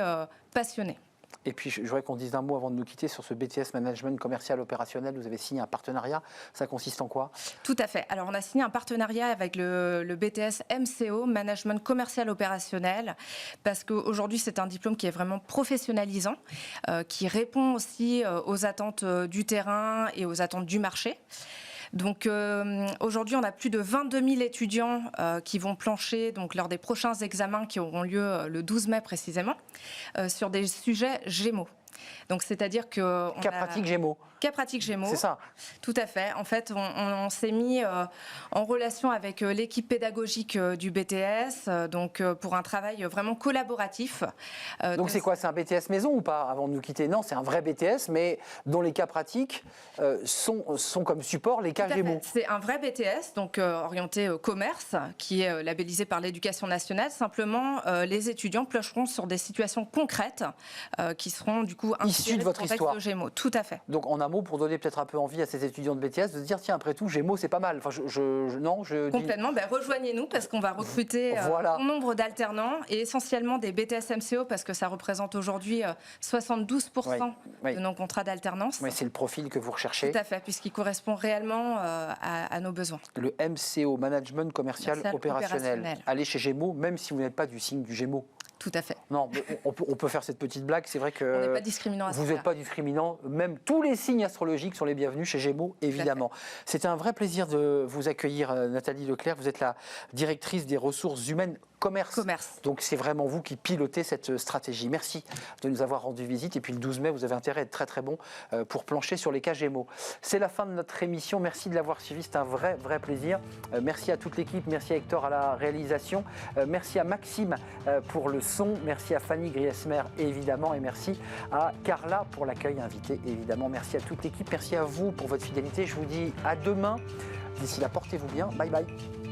passionné. Et puis, je voudrais qu'on dise un mot avant de nous quitter sur ce BTS Management Commercial Opérationnel. Vous avez signé un partenariat. Ça consiste en quoi? Tout à fait. Alors, on a signé un partenariat avec le BTS MCO, Management Commercial Opérationnel, parce qu'aujourd'hui, c'est un diplôme qui est vraiment professionnalisant, qui répond aussi aux attentes du terrain et aux attentes du marché. Donc aujourd'hui, on a plus de 22 000 étudiants qui vont plancher lors des prochains examens qui auront lieu le 12 mai précisément sur des sujets Gémeaux. Donc c'est-à-dire que cas pratique Gémeaux. Cas pratique Gémeaux. C'est ça. Tout à fait. En fait, on s'est mis en relation avec l'équipe pédagogique du BTS, pour un travail vraiment collaboratif. Donc c'est quoi? C'est un BTS maison ou pas? Avant de nous quitter, non, c'est un vrai BTS, mais dont les cas pratiques sont comme support les cas Gémeaux. C'est un vrai BTS, orienté commerce, qui est labellisé par l'Éducation nationale. Simplement, les étudiants piocheront sur des situations concrètes qui seront du coup issues de votre histoire. De Gémeaux. Tout à fait. Donc en un mot, pour donner peut-être un peu envie à ces étudiants de BTS de se dire tiens, après tout, Gémeaux, c'est pas mal. Enfin, complètement. Rejoignez-nous parce qu'on va recruter un nombre d'alternants et essentiellement des BTS MCO parce que ça représente aujourd'hui 72% de nos contrats d'alternance. Oui, c'est le profil que vous recherchez. Tout à fait, puisqu'il correspond réellement à nos besoins. Le MCO, Management Commercial Opérationnel. Allez chez Gémeaux, même si vous n'êtes pas du signe du Gémeaux. Tout à fait. Non, mais on peut faire cette petite blague. C'est vrai que On n'est pas discriminant à ce vous n'êtes moment-là. pas discriminant. Même tous les signes astrologiques sont les bienvenus chez Gémeaux, évidemment. C'était un vrai plaisir de vous accueillir, Nathalie Leclerc. Vous êtes la directrice des ressources humaines commerce. Donc c'est vraiment vous qui pilotez cette stratégie. Merci de nous avoir rendu visite. Et puis le 12 mai, vous avez intérêt à être très très bon pour plancher sur les cas Gémeaux. C'est la fin de notre émission. Merci de l'avoir suivi. C'est un vrai plaisir. Merci à toute l'équipe. Merci à Hector à la réalisation. Merci à Maxime pour le son. Merci à Fanny Griesmer évidemment. Et merci à Carla pour l'accueil invité évidemment. Merci à toute l'équipe. Merci à vous pour votre fidélité. Je vous dis à demain. D'ici là, portez-vous bien. Bye bye.